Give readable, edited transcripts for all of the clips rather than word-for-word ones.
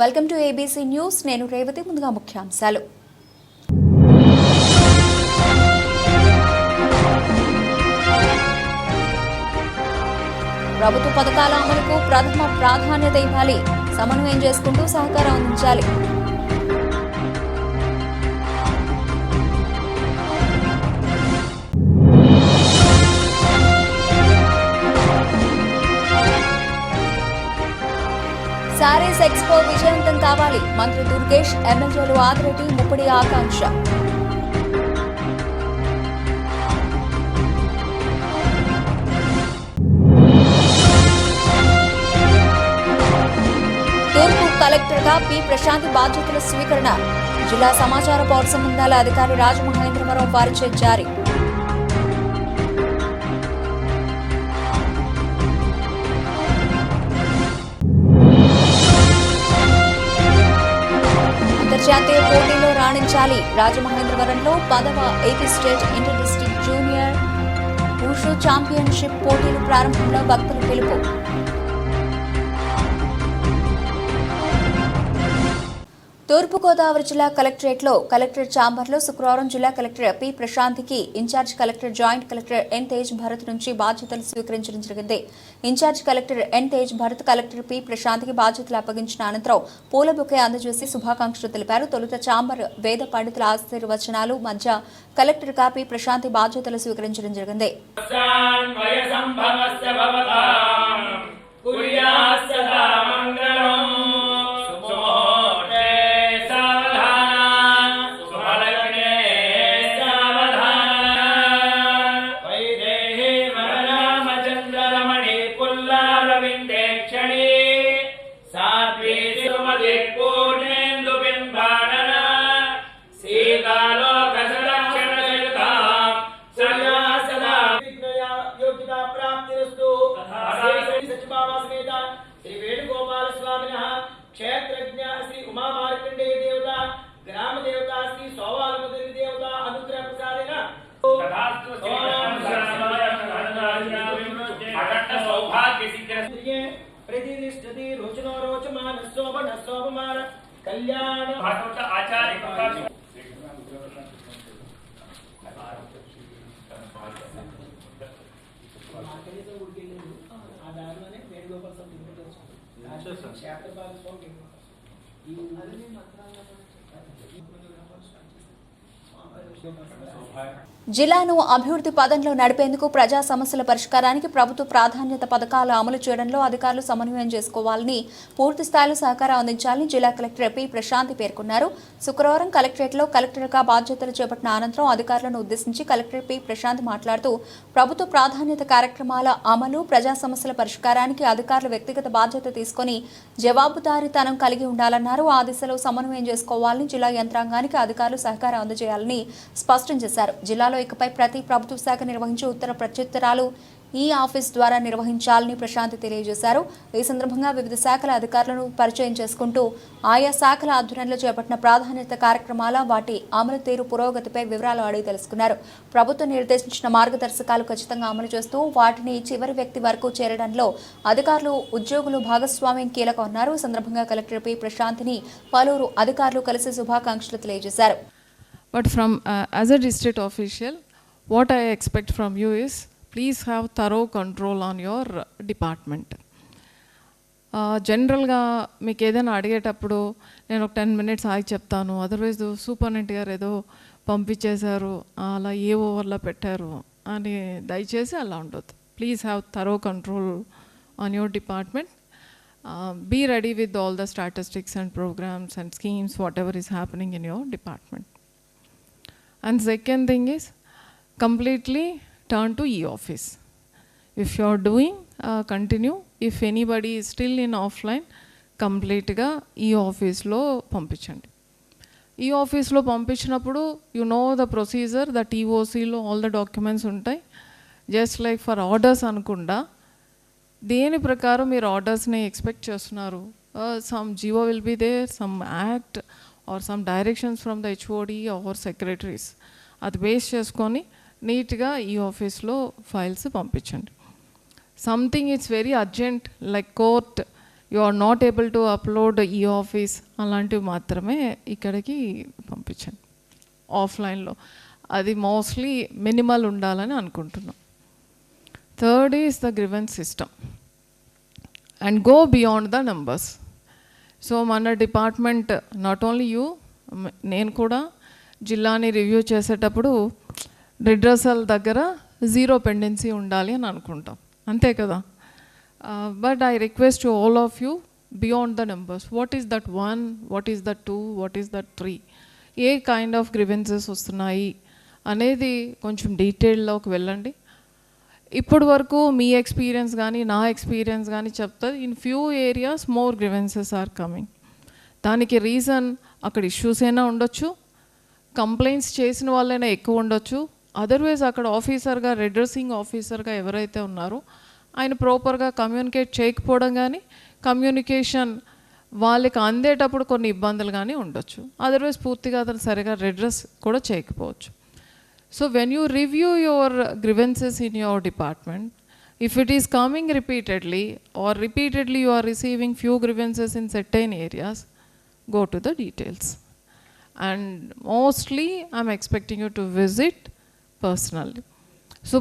Welcome to ABC news. నేను రేవతి. ముందుగా ముఖ్యాంశాలు. ప్రభుత్వ పథకాల అమలుకు ప్రథమ ప్రాధాన్యత ఇవ్వాలి, సమన్వయం చేసుకుంటూ సహకారం అందించాలి. శారీస్ ఎక్స్పో విజయవంతం కావాలి, మంత్రి దుర్గేష్, ఎమ్మెల్యేలు ఆదిరెడ్డి, ముప్పడి ఆకాంక్ష. తూర్పు కలెక్టర్గా పి ప్రశాంతి బాధ్యతల స్వీకరణ. జిల్లా సమాచార పౌర సంబంధాల అధికారి రాజమహేంద్రవరం వారిచే జారీ. అంతర్జాతీయ పోటీలో రాణించాలి, రాజమహేంద్రవరంలో 10వ AP state inter district junior wushu championship పోటీలు ప్రారంభంలో భక్తుల పిలుపు. తూర్పుగోదావరి జిల్లా కలెక్టరేట్లో కలెక్టర్ ఛాంబర్లో శుక్రవారం జిల్లా కలెక్టర్ పి ప్రశాంత్కి incharge collector joint collector N Tej Bharat నుంచి బాధ్యతలు స్వీకరించడం జరిగింది. Incharge collector N Tej Bharat collector P ప్రశాంత్కి బాధ్యతలు అప్పగించిన అనంతరం పూల బొకే అందజేసి శుభాకాంక్షలు తెలిపారు. తొలుత ఛాంబర్ వేద పండితుల ఆశీర్వచనాలు మధ్య కలెక్టర్ పి ప్రశాంత్ బాధ్యతలు స్వీకరించడం జరిగింది. क्षेत्रज्ञ श्री उमा मार्कंडेय देवता ग्राम देवता श्री सोवालमुदरी देवता अनुग्रह प्रसादेन सौभाग्य सिद्धिर्ये प्रतिष्ठति रोचनो रोचमान शोभन शोभमान कल्याण भागवत आचार्य प्रकाश आधारने वेणुगोपाल జిల్లాను అభివృద్ధి పదంలో నడిపేందుకు ప్రజా సమస్యల పరిష్కారానికి ప్రభుత్వ ప్రాధాన్యత పథకాలు అమలు చేయడంలో అధికారులు సమన్వయం చేసుకోవాలని, పూర్తి స్థాయిలో సహకారం అందించాలని జిల్లా కలెక్టర్ పి ప్రశాంతి పేర్కొన్నారు. శుక్రవారం కలెక్టరేట్లో కలెక్టర్గా బాధ్యతలు చేపట్టిన అనంతరం అధికారులను ఉద్దేశించి కలెక్టర్ పి ప్రశాంతి మాట్లాడుతూ ప్రభుత్వ ప్రాధాన్యత కార్యక్రమాల అమలు, ప్రజా సమస్యల పరిష్కారానికి అధికారులు వ్యక్తిగత బాధ్యత తీసుకుని జవాబుదారీతనం కలిగి ఉండాలన్నారు. ఆ దిశలో సమన్వయం చేసుకోవాలని, జిల్లా యంత్రాంగానికి అధికారులు సహకారం అందజేయాలని స్పష్టం చేశారు. జిల్లాలో ఇకపై ప్రతి ప్రభుత్వ శాఖ నిర్వహించే ఉత్తర ప్రత్యుత్తరాలు ఈ ఆఫీస్ ద్వారా నిర్వహించాలని ప్రశాంతి తెలియజేశారు. ఈ సందర్భంగా వివిధ శాఖల అధికారులను పరిచయం చేసుకుంటూ ఆయా శాఖల ఆధ్వర్యంలో చేపట్టిన ప్రాధాన్యత కార్యక్రమాల, వాటి అమలు తీరు, పురోగతిపై వివరాలు అడిగి తెలుసుకున్నారు. ప్రభుత్వం నిర్దేశించిన మార్గదర్శకాలు ఖచ్చితంగా అమలు చేస్తూ వాటిని చివరి వ్యక్తి వరకు చేరడంలో అధికారులు, ఉద్యోగులు భాగస్వామ్యం కీలకమన్నారు. ఈ సందర్భంగా కలెక్టర్ పి ప్రశాంతిని పలువురు అధికారులు కలిసి శుభాకాంక్షలు తెలియజేశారు. But from as a district official, what I expect from you is please have thorough control on your department. జనరల్గా మీకు ఏదైనా అడిగేటప్పుడు నేను ఒక 10 minutes ఆగి చెప్తాను, అదర్వైజ్ సూపరింటెండెంట్ గారు ఏదో పంపించేశారు, అలా ఏ ఓవర్లో పెట్టారు అని దయచేసి అలా ఉండొద్దు. Please have thorough control on your department. Be ready with all the statistics and programs and schemes, whatever is happening in your department. And second thing is completely turn to e-office. If you are doing, continue. If anybody is still in offline, complete ga e-office lo పంపించండి. e-office లో పంపించినప్పుడు you know the procedure, that EOC లో all the documents ఉంటాయి. Just like for orders అనుకుండా దేని ప్రకారం మీరు ఆర్డర్స్ని expect చేస్తున్నారు, some GO will be there, some act or some directions from the HOD or secretaries. అది బేస్ చేసుకొని నీట్గా ఈ ఆఫీస్లో ఫైల్స్ పంపించండి. Something it's very urgent like court you are not able to upload ఈ ఆఫీస్ అలాంటివి మాత్రమే ఇక్కడికి పంపించండి. ఆఫ్లైన్లో అది మోస్ట్లీ మినిమల్ ఉండాలని అనుకుంటున్నాం. Third is the grievance system and go beyond the numbers. So మన డిపార్ట్మెంట్ నాట్ ఓన్లీ యూ, నేను కూడా జిల్లాని రివ్యూ చేసేటప్పుడు రిడ్రసల్ దగ్గర 0 పెండెన్సీ ఉండాలి అని అనుకుంటాం, అంతే కదా. But I request to all of you beyond the numbers. What is that 1, what is that 2, what is that 3, A kind of grievances వస్తున్నాయి అనేది కొంచెం డీటెయిల్లోకి వెళ్ళండి. ఇప్పటి వరకు మీ ఎక్స్పీరియన్స్ కానీ నా ఎక్స్పీరియన్స్ కానీ చెప్తుంది, in few areas more grievances are coming. దానికి రీజన్ అక్కడ ఇష్యూస్ అయినా ఉండొచ్చు, కంప్లైంట్స్ చేసిన వాళ్ళైనా ఎక్కువ ఉండొచ్చు, అదర్వైజ్ అక్కడ ఆఫీసర్గా రెడ్రెసింగ్ ఆఫీసర్గా ఎవరైతే ఉన్నారో ఆయన ప్రాపర్గా కమ్యూనికేట్ చేయకపోవడం కానీ, కమ్యూనికేషన్ వాళ్ళకి అందేటప్పుడు కొన్ని ఇబ్బందులు కానీ ఉండొచ్చు, అదర్వైజ్ పూర్తిగా అతను సరిగా రెడ్రెస్ కూడా చేయకపోవచ్చు. So when you review your grievances in your department, if it is coming repeatedly or repeatedly you are receiving few grievances in certain areas, go to the details. And mostly I'm expecting you to visit personally. So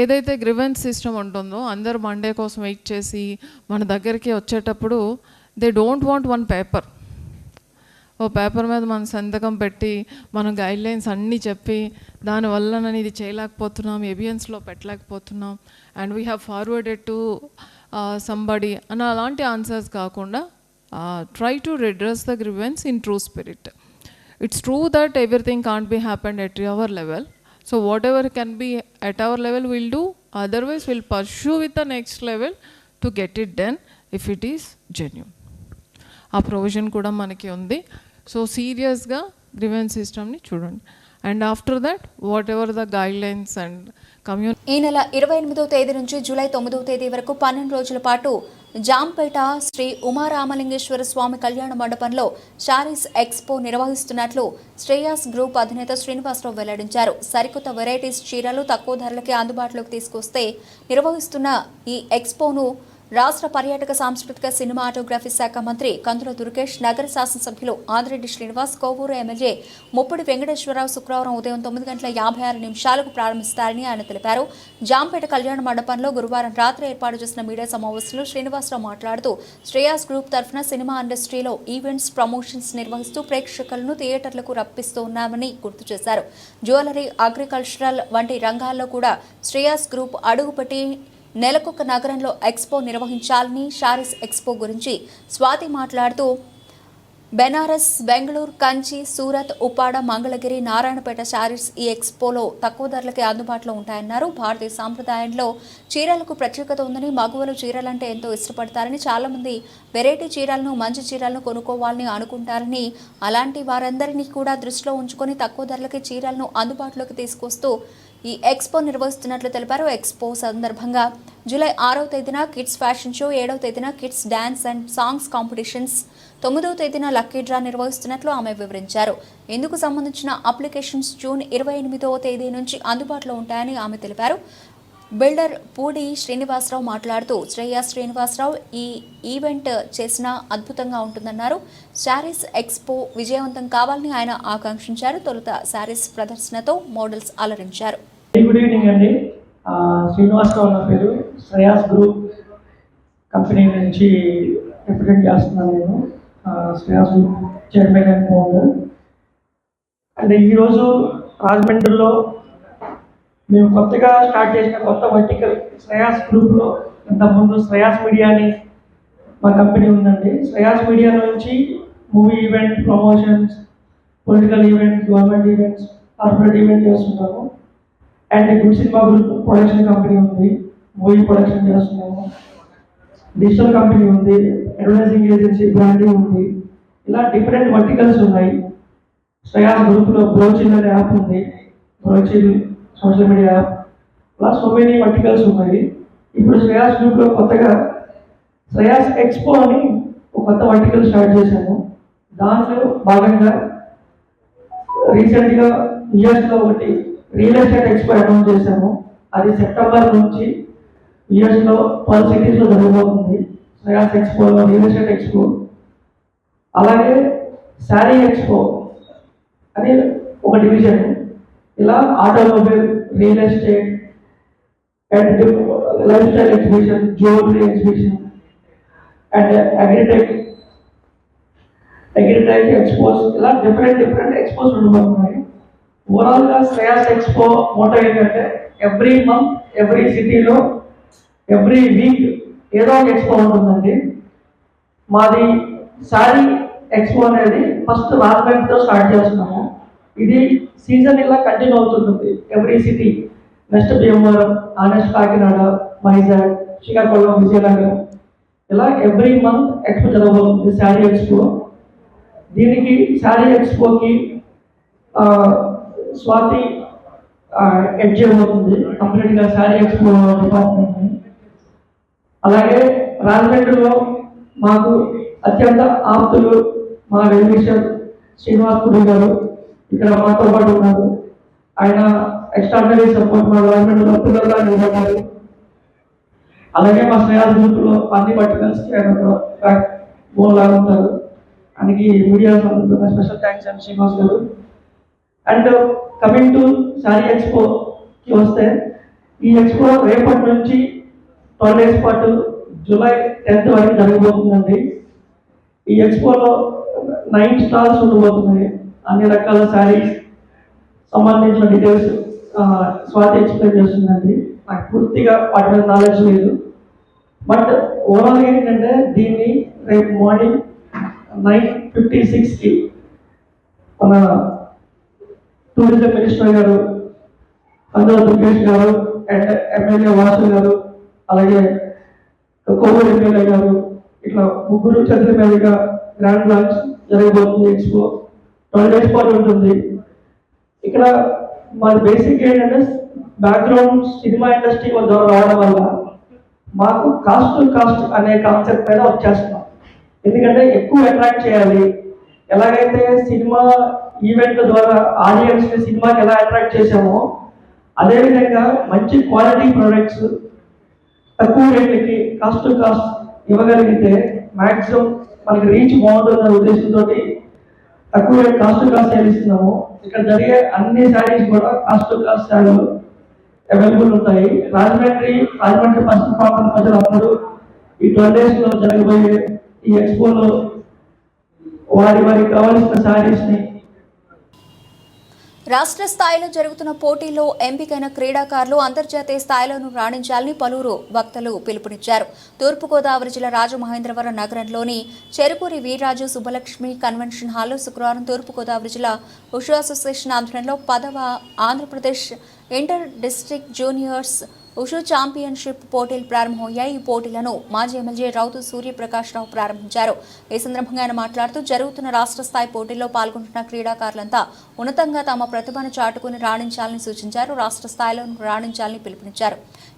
ఏదైతే grievance system ఉంటుందో అందరూ Monday కోసం wait చేసి మన దగ్గరికి వచ్చేటప్పుడు they don't want one paper. ఓ paper మీద మనం సంతకం పెట్టి మనం గైడ్లైన్స్ అన్నీ చెప్పి దానివల్ల నేను ఇది చేయలేకపోతున్నాం, ఎవియన్స్లో పెట్టలేకపోతున్నాం, and we have forwarded to somebody అని అలాంటి ఆన్సర్స్ కాకుండా try to redress the grievance in true spirit. It's true that everything can't be happened at our level. So whatever can be at our level we'll do, otherwise we'll pursue with the next level to get it done if it is genuine. ఆ provision కూడా మనకి ఉంది. So సీరియస్గా grievance సిస్టమ్ని చూడండి. And after that what ever the guidelines and ఈ నెల 28వ తేదీ నుంచి జూలై 9వ తేదీ వరకు 12 రోజుల పాటు జాంపేట శ్రీ ఉమారామలింగేశ్వర స్వామి కళ్యాణ మండపంలో శారీస్ ఎక్స్పో నిర్వహిస్తున్నట్లు శ్రేయాస్ గ్రూప్ అధినేత శ్రీనివాసరావు వెల్లడించారు. సరికొత్త వెరైటీస్ చీరలు తక్కువ ధరలకే అందుబాటులోకి తీసుకొస్తే నిర్వహిస్తున్న ఈ ఎక్స్పోను రాష్ట్ర పర్యాటక సాంస్కృతిక సినిమాటోగ్రఫీ శాఖ మంత్రి కందుల దుర్గేష్, నగర శాసనసభ్యులు ఆదిరెడ్డి శ్రీనివాస్, కోవూరు ఎమ్మెల్యే ముప్పిడి వెంకటేశ్వరరావు శుక్రవారం ఉదయం 9:56 ప్రారంభిస్తారని ఆయన తెలిపారు. జాంపేట కళ్యాణ మండపంలో గురువారం రాత్రి ఏర్పాటు చేసిన మీడియా సమావేశంలో శ్రీనివాసరావు మాట్లాడుతూ శ్రేయాస్ గ్రూప్ తరఫున సినిమా ఇండస్ట్రీలో ఈవెంట్స్, ప్రమోషన్స్ నిర్వహిస్తూ ప్రేక్షకులను థియేటర్లకు రప్పిస్తూ ఉన్నామని గుర్తు చేశారు. జ్యువెలరీ, అగ్రికల్చరల్ వంటి రంగాల్లో కూడా శ్రేయాస్ గ్రూప్ అడుగుపెట్టి నెలకొక నగరంలో ఎక్స్పో నిర్వహించాలని, శారీస్ ఎక్స్పో గురించి స్వాతి మాట్లాడుతూ బెనారస్, బెంగళూరు, కంచి, సూరత్, ఉప్పాడ, మంగళగిరి, నారాయణపేట శారీస్ ఈ ఎక్స్పోలో తక్కువ ధరలకే అందుబాటులో ఉంటాయన్నారు. భారతీయ సాంప్రదాయంలో చీరలకు ప్రత్యేకత ఉందని, మగవాళ్ళు చీరలంటే ఎంతో ఇష్టపడతారని, చాలామంది వెరైటీ చీరలను, మంచి చీరలను కొనుక్కోవాలని అనుకుంటారని, అలాంటి వారందరినీ కూడా దృష్టిలో ఉంచుకొని తక్కువ ధరలకే చీరలను అందుబాటులోకి తీసుకొస్తూ ఈ ఎక్స్పో నిర్వహిస్తున్నట్లు తెలిపారు. ఎక్స్పో సందర్భంగా జూలై 6వ తేదీన కిడ్స్ ఫ్యాషన్ షో, 7వ తేదీన kids dance and songs competitions, 9వ తేదీన లక్కీ డ్రా నిర్వహిస్తున్నట్లు ఆమె వివరించారు. ఇందుకు సంబంధించిన అప్లికేషన్స్ జూన్ 28వ తేదీ నుంచి అందుబాటులో ఉంటాయని ఆమె తెలిపారు. బిల్డర్ పూడి శ్రీనివాసరావు మాట్లాడుతూ శ్రేయాస్ శ్రీనివాసరావు ఈ ఈవెంట్ చేసినా అద్భుతంగా ఉంటుందన్నారు. శారీస్ ఎక్స్పో విజయవంతం కావాలని ఆయన ఆకాంక్షించారు. తొలుత శారీస్ ప్రదర్శనతో మోడల్స్ అలరించారు. గుడ్ ఈవినింగ్ అండి. శ్రీనివాసరావు నా పేరు. శ్రేయాస్ గ్రూప్ కంపెనీ నుంచి రిప్రజెంట్ చేస్తున్నాను. నేను Shreyas group chairman and founder. And ఈరోజు రాజమండ్రిలో మేము కొత్తగా స్టార్ట్ చేసిన కొత్త వర్టికల్ శ్రేయాస్ గ్రూప్లో, ఇంతకుముందు శ్రేయాస్ మీడియా అని మా కంపెనీ ఉందండి. శ్రేయాస్ మీడియా నుంచి movie event, promotions, political events, government events, corporate event చేస్తున్నాము. And good cinema group production company ఉంది, మూవీ ప్రొడక్షన్ చేస్తున్నాము. డిజిటల్ కంపెనీ ఉంది, అడ్వర్టైజింగ్ ఏజెన్సీ, బ్రాండింగ్ ఉంది. ఇలా డిఫరెంట్ వర్టికల్స్ ఉన్నాయి. శ్రేయాస్ గ్రూప్లో బ్రోచిల్ అనే యాప్ ఉంది, బ్రోచిల్ సోషల్ మీడియా యాప్. అలా సో మెనీ వర్టికల్స్ ఉన్నాయి. ఇప్పుడు శ్రేయాస్ గ్రూప్లో కొత్తగా శ్రేయాస్ ఎక్స్పో అని ఒక కొత్త వర్టికల్ స్టార్ట్ చేశాము. దాంట్లో భాగంగా రీసెంట్గా యూఎస్లో ఒకటి రియల్ ఎస్టేట్ ఎక్స్పో అనౌన్స్ చేశాము. అది సెప్టెంబర్ నుంచి యూఎస్లో 12 సిటీస్లో జరగబోతుంది. శ్రేయాస్ ఎక్స్పోలో రియల్ ఎస్టేట్ ఎక్స్పో, అలాగే శారీ ఎక్స్పో అని ఒక డివిజన్. ఇలా automobile, real estate and life style exhibition, jewellery exhibition and agritech expos, ఇలా డిఫరెంట్ ఎక్స్పోస్ ఉండబోతున్నాయి. ఓవరాల్గా శ్రేయాస్ ఎక్స్పో మోటో ఏంటంటే ఎవ్రీ మంత్, ఎవ్రీ సిటీలో, ఎవ్రీ వీక్ ఏదో ఒక ఎక్స్పో ఉంటుందండి. మాది శారీ ఎక్స్పో అనేది ఫస్ట్ రాజమండ్రితో స్టార్ట్ చేస్తున్నాము. ఇది సీజన్ ఇలా కంటిన్యూ అవుతుంటుంది every city. Next Bhimavaram, next Kakinada, Vizag, Srikakulam, Vizianagaram, ఇలా ఎవ్రీ మంత్ ఎక్స్పో జరగబోతుంది శారీ ఎక్స్పో. దీనికి శారీ ఎక్స్పోకి స్వాతి హెడ్ చేయబోతుంది కంప్లీట్గా శారీ ఎక్స్పో డిపార్ట్మెంట్ని. అలాగే రాజమండ్రిలో మాకు అత్యంత ఆప్తులు మా వెల్విషర్ శ్రీనివాస్ పుడి గారు ఇక్కడ మాతో పాటు ఉన్నారు. ఆయన ఎక్స్ట్రాడినరీ సపోర్ట్ మా గవర్నమెంట్లో పిల్లలుగా నిలబడ్డారు. అలాగే మా శ్రేయాస్ గ్రూప్లో అన్ని వర్టికల్స్కి ఆయన బ్యాక్ బోన్ లాగా ఉంటారు. ఆయనకి మీడియా సంబంధించిన స్పెషల్ థ్యాంక్స్ అండ్ శ్రీనివాస్ గారు. అండ్ కమింగ్ టు శారీ ఎక్స్పోకి వస్తే, ఈ ఎక్స్పో రేపటి నుంచి 12 days పాటు జూలై 10th వరకు జరగబోతుందండి. ఈ ఎక్స్పోలో 9 స్టాల్స్ ఉండబోతున్నాయి. అన్ని రకాల శారీస్ సంబంధించిన డీటెయిల్స్ స్వాతి ఎక్స్ప్లెయిన్ చేస్తుందండి. నాకు పూర్తిగా వాటి మీద నాలెడ్జ్ లేదు. బట్ ఓవరాల్ ఏంటంటే దీన్ని రేపు మార్నింగ్ 9:56కి మన టూరిజం మినిస్టర్ గారు కందుల దుర్గేష్ గారు అండ్ ఎమ్మెల్యే వాసు గారు, అలాగే కోవూరు ఎమ్మెల్యే గారు, ఇట్లా ముగ్గురు చేతుల మీదుగా గ్రాండ్ లాంచ్ జరగబోతుంది. ఎక్స్పో 12 days పాటు ఉంటుంది. ఇక్కడ మాది బేసిక్ ఏంటంటే బ్యాక్గ్రౌండ్ సినిమా ఇండస్ట్రీ ద్వారా రావడం వల్ల మాకు కాస్ట్ అనే కాన్సెప్ట్ మీద వచ్చేస్తున్నాం. ఎందుకంటే ఎక్కువ అట్రాక్ట్ చేయాలి. ఎలాగైతే సినిమా ఈవెంట్ల ద్వారా ఆడియన్స్ని సినిమాకి ఎలా అట్రాక్ట్ చేసామో, అదేవిధంగా మంచి క్వాలిటీ ప్రొడక్ట్స్ తక్కువ రేట్లకి కాస్ట్ ఇవ్వగలిగితే మ్యాక్సిమం మనకి రీచ్ బాగుంటుందనే ఉద్దేశంతో తక్కువ రేట్ కాస్ట్ సేవిస్తున్నాము. ఇక్కడ జరిగే అన్ని శారీస్ కూడా కాస్ట్ శారీలు అవైలబుల్ ఉంటాయి. రాజమండ్రి పశ్చిమ ప్రాంత ప్రజలు అందరూ ఈ 12 daysలో జరగబోయే ఈ ఎక్స్పోలో వారికి కావాల్సిన శారీస్ని. రాష్ట్ర స్థాయిలో జరుగుతున్న పోటీల్లో ఎంపికైన క్రీడాకారులు అంతర్జాతీయ స్థాయిలోనూ రాణించాలని పలువురు వక్తలు పిలుపునిచ్చారు. తూర్పుగోదావరి జిల్లా రాజమహేంద్రవరం నగరంలోని చెరుకూరి వీర్రాజు సుబ్బలక్ష్మి కన్వెన్షన్ హాల్లో శుక్రవారం తూర్పుగోదావరి జిల్లా ఉషు అసోసియేషన్ ఆధ్వర్యంలో 10వ Andhra Pradesh inter district juniors wushu championship పోటీలు ప్రారంభమయ్యాయి. ఈ పోటీలను మాజీ ఎమ్మెల్యే రౌతు సూర్యప్రకాష్ రావు ప్రారంభించారు. ఈ సందర్భంగా ఆయన మాట్లాడుతూ జరుగుతున్న రాష్ట్ర స్థాయి పోటీల్లో పాల్గొంటున్న క్రీడాకారులంతా ఉన్నతంగా తమ ప్రతిభను చాటుకుని రాణించాలని సూచించారు. రాష్ట్ర స్థాయిలో రాణించాలని పిలుపునిచ్చారు.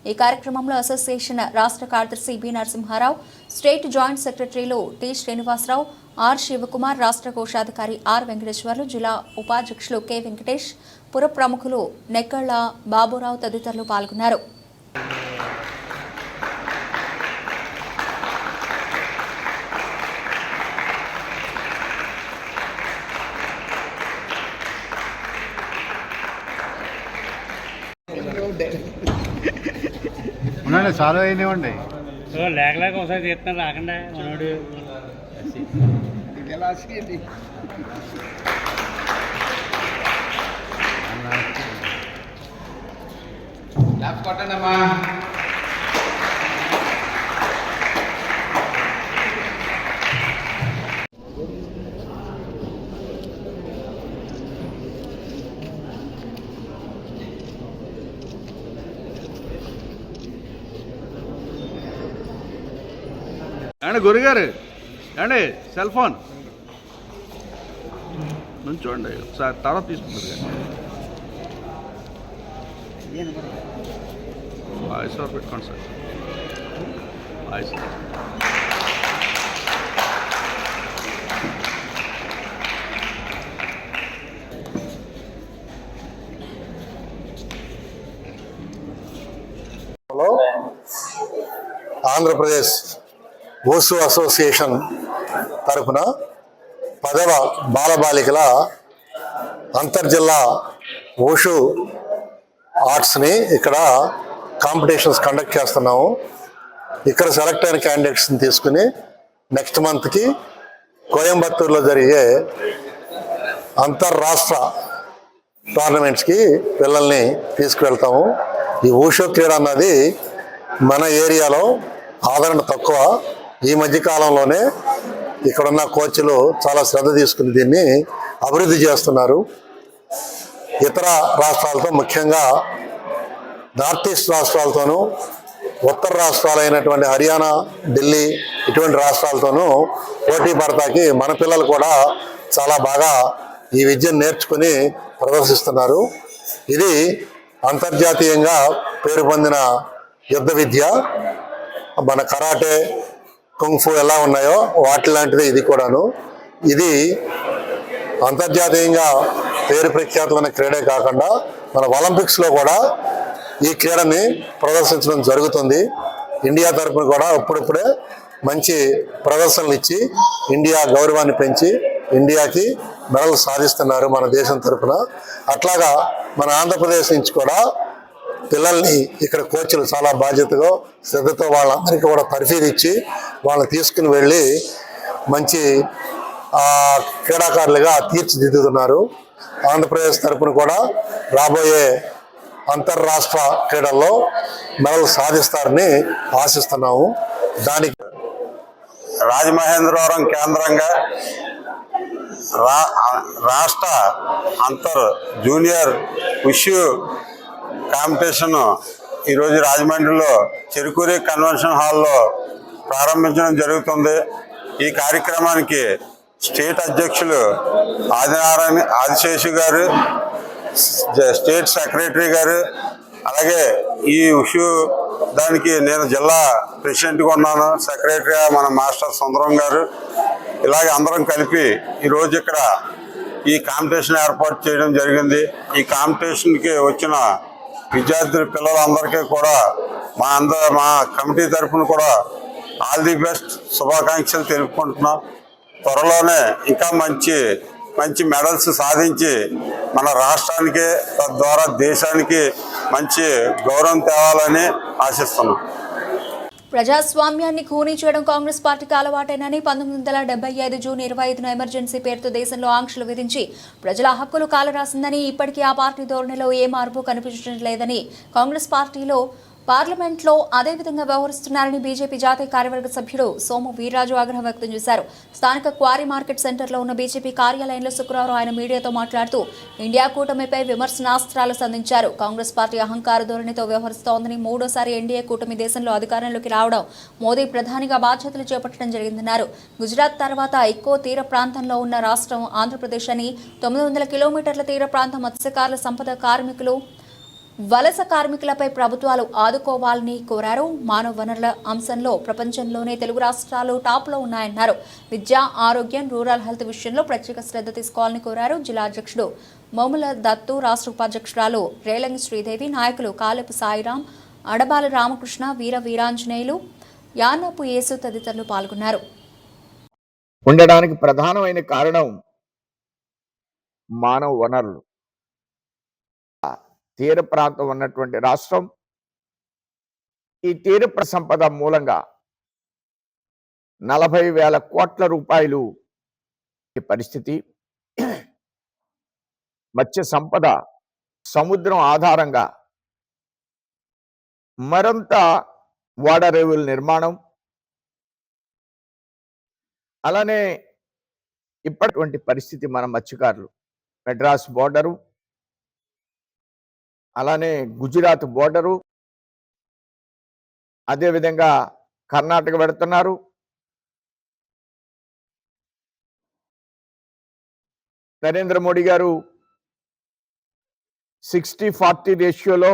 ఈ కార్యక్రమంలో అసోసియేషన్ రాష్ట్ర కార్యదర్శి బి నరసింహారావు, స్టేట్ జాయింట్ సెక్రటరీలు టి శ్రీనివాసరావు, ఆర్ శివకుమార్, రాష్ట్ర కోశాధికారి ఆర్ వెంకటేశ్వర్లు, జిల్లా ఉపాధ్యక్షులు కె వెంకటేష్, పుర ప్రముఖులు నెక్కళ్ల బాబురావు తదితరులు పాల్గొన్నారు. ఉండండి, సాల్వ్ అయినవ్వండి. లేక ఒకసారి తీస్తున్నారు రాకుండా మనోడు కొట్టండమ్మా. ఏమండి గురుగారు, ఏమండి సెల్ ఫోన్ నుంచోండి ఒకసారి, తర్వాత తీసుకుంటారు కానీ వాయిస్ ఓవర్ పెట్టుకోండి సార్. వాయిస్ ఆంధ్రప్రదేశ్ ఓసు అసోసియేషన్ తరఫున 10వ బాలబాలికల అంతర్జిల్లా ఓషు ఆర్ట్స్ని ఇక్కడ కాంపిటీషన్స్ కండక్ట్ చేస్తున్నాము. ఇక్కడ సెలెక్ట్ అయిన క్యాండిడేట్స్ని తీసుకుని నెక్స్ట్ మంత్కి కోయంబత్తూరులో జరిగే అంతర్రాష్ట్ర టోర్నమెంట్స్కి పిల్లల్ని తీసుకువెళ్తాము. ఈ ఊషో క్రీడ అన్నది మన ఏరియాలో ఆదరణ తక్కువ. ఈ మధ్యకాలంలోనే ఇక్కడున్న కోచ్లు చాలా శ్రద్ధ తీసుకుని దీన్ని అభివృద్ధి చేస్తున్నారు. ఇతర రాష్ట్రాలతో, ముఖ్యంగా నార్త్ ఈస్ట్ రాష్ట్రాలతోనూ, ఉత్తర రాష్ట్రాలైనటువంటి హర్యానా, ఢిల్లీ ఇటువంటి రాష్ట్రాలతోనూ పోటీ పడతాకి మన పిల్లలు కూడా చాలా బాగా ఈ విద్యను నేర్చుకుని ప్రదర్శిస్తున్నారు. ఇది అంతర్జాతీయంగా పేరు పొందిన యుద్ధ విద్య. మన కరాటే, కుంగ్ఫు ఎలా ఉన్నాయో వాటి లాంటిది ఇది కూడాను. ఇది అంతర్జాతీయంగా పేరు ప్రఖ్యాతులైన క్రీడే కాకుండా మన ఒలింపిక్స్లో కూడా ఈ క్రీడని ప్రదర్శించడం జరుగుతుంది. ఇండియా తరఫున కూడా ఇప్పుడిప్పుడే మంచి ప్రదర్శనలు ఇచ్చి ఇండియా గౌరవాన్ని పెంచి ఇండియాకి మెడల్ సాధిస్తున్నారు మన దేశం తరఫున. అట్లాగా మన ఆంధ్రప్రదేశ్ నుంచి కూడా పిల్లల్ని ఇక్కడ కోచ్లు చాలా బాధ్యతగా, శ్రద్ధతో వాళ్ళందరికీ కూడా తర్ఫీదు ఇచ్చి వాళ్ళని తీసుకుని వెళ్ళి మంచి క్రీడాకారులుగా తీర్చిదిద్దుతున్నారు. ఆంధ్రప్రదేశ్ తరఫున కూడా రాబోయే అంతర్రాష్ట్ర క్రీడల్లో మెడల్ సాధిస్తారని ఆశిస్తున్నాము. దానికి రాజమహేంద్రవరం కేంద్రంగా రాష్ట్ర అంతర్ జూనియర్ ఉషు కాంపిటీషన్ ఈరోజు రాజమండ్రిలో చెరుకూరి కన్వెన్షన్ హాల్లో ప్రారంభించడం జరుగుతుంది. ఈ కార్యక్రమానికి స్టేట్ అధ్యక్షులు ఆదిశేషు గారు, స్టేట్ సెక్రటరీ గారు, అలాగే ఈ ఉషు దానికి నేను జిల్లా ప్రెసిడెంట్గా ఉన్నాను, సెక్రటరీ మన మాస్టర్ సుందరం గారు, ఇలాగే అందరం కలిపి ఈరోజు ఇక్కడ ఈ కాంపిటీషన్ ఏర్పాటు చేయడం జరిగింది. ఈ కాంపిటీషన్కి వచ్చిన విద్యార్థుల పిల్లలందరికీ కూడా మా కమిటీ తరఫున కూడా ఆల్ ది బెస్ట్ శుభాకాంక్షలు తెలుపుకుంటున్నాం. త్వరలోనే ఇంకా మంచి మెడల్స్ సాధించి మన రాష్ట్రానికి, తద్వారా దేశానికి మంచి గౌరవం తేవాలని ఆశిస్తున్నాం. ప్రజాస్వామ్యాన్ని ఖూనీ చేయడం కాంగ్రెస్ పార్టీకి అలవాటేనని 1975 జూన్ 25న ఎమర్జెన్సీ పేరుతో దేశంలో ఆంక్షలు విధించి ప్రజల హక్కులు కాలరాసిందని, ఇప్పటికీ ఆ పార్టీ ధోరణిలో ఏ మార్పు కనిపించడం లేదని, కాంగ్రెస్ పార్లమెంట్లో అదేవిధంగా వ్యవహరిస్తున్నారని బీజేపీ జాతీయ కార్యవర్గ సభ్యుడు సోము వీర్రాజు ఆగ్రహం వ్యక్తం చేశారు. స్థానిక క్వారీ మార్కెట్ సెంటర్లో ఉన్న బీజేపీ కార్యాలయంలో శుక్రవారం ఆయన మీడియాతో మాట్లాడుతూ ఇండియా కూటమిపై విమర్శనాస్త్రాలు సంధించారు. కాంగ్రెస్ పార్టీ అహంకార ధోరణితో వ్యవహరిస్తోందని, మూడోసారి ఎన్డీఏ కూటమి దేశంలో అధికారంలోకి రావడం, మోదీ ప్రధానిగా బాధ్యతలు చేపట్టడం జరిగిందన్నారు. గుజరాత్ తర్వాత ఎక్కువ తీర ప్రాంతంలో ఉన్న రాష్ట్రం ఆంధ్రప్రదేశ్ అని, 900 కిలోమీటర్ల తీర ప్రాంత మత్స్యకారుల సంపద, కార్మికులు, వలస కార్మికులపై ప్రభుత్వాలు ఆదుకోవాలని కోరారు. మానవ వనరుల అంశంలో ప్రపంచంలోనే తెలుగు రాష్ట్రాలు టాప్లో ఉన్నాయన్నారు. విద్య, ఆరోగ్యం, రూరల్ హెల్త్ విషయంలో ప్రత్యేక శ్రద్ధ తీసుకోవాలని కోరారు. జిల్లా అధ్యక్షుడు మోముల దత్తు, రాష్ట్ర ఉపాధ్యక్షురాలు రేలంగి శ్రీదేవి, నాయకులు కాలెపు సాయిరాం, అడబాల రామకృష్ణ, వీరాంజనేయులు, యానపు యేసు తదితరులు పాల్గొన్నారు. ఉండడానికి ప్రధానమైన కారణం మానవ వనరులు. తీర ప్రాంతం ఉన్నటువంటి రాష్ట్రం ఈ తీర సంపద మూలంగా 40,000 కోట్ల రూపాయలు పరిస్థితి. మత్స్య సంపద, సముద్రం ఆధారంగా మరింత ఓడరేవుల నిర్మాణం, అలానే ఇప్పటివంటి పరిస్థితి మన మత్స్యకారులు మెడ్రాస్ బోర్డరు, అలానే గుజరాత్ బోర్డరు, అదేవిధంగా కర్ణాటక పెడుతున్నారు. నరేంద్ర మోడీ గారు 60-40 రేషియోలో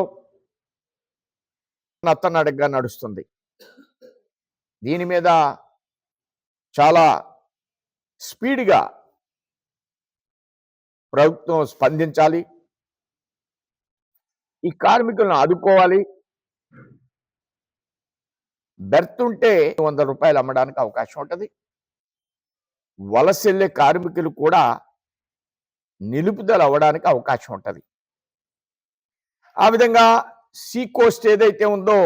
నత్తనడకగా నడుస్తుంది. దీని మీద చాలా స్పీడ్గా ప్రభుత్వం స్పందించాలి. ఈ కార్మికులను ఆదుకోవాలి. బెర్త్ ఉంటే ₹100 అమ్మడానికి అవకాశం ఉంటుంది. వలస వెళ్ళే కార్మికులు కూడా నిలుపుదల అవ్వడానికి అవకాశం ఉంటుంది. ఆ విధంగా సీ కోస్ట్ ఏదైతే ఉందో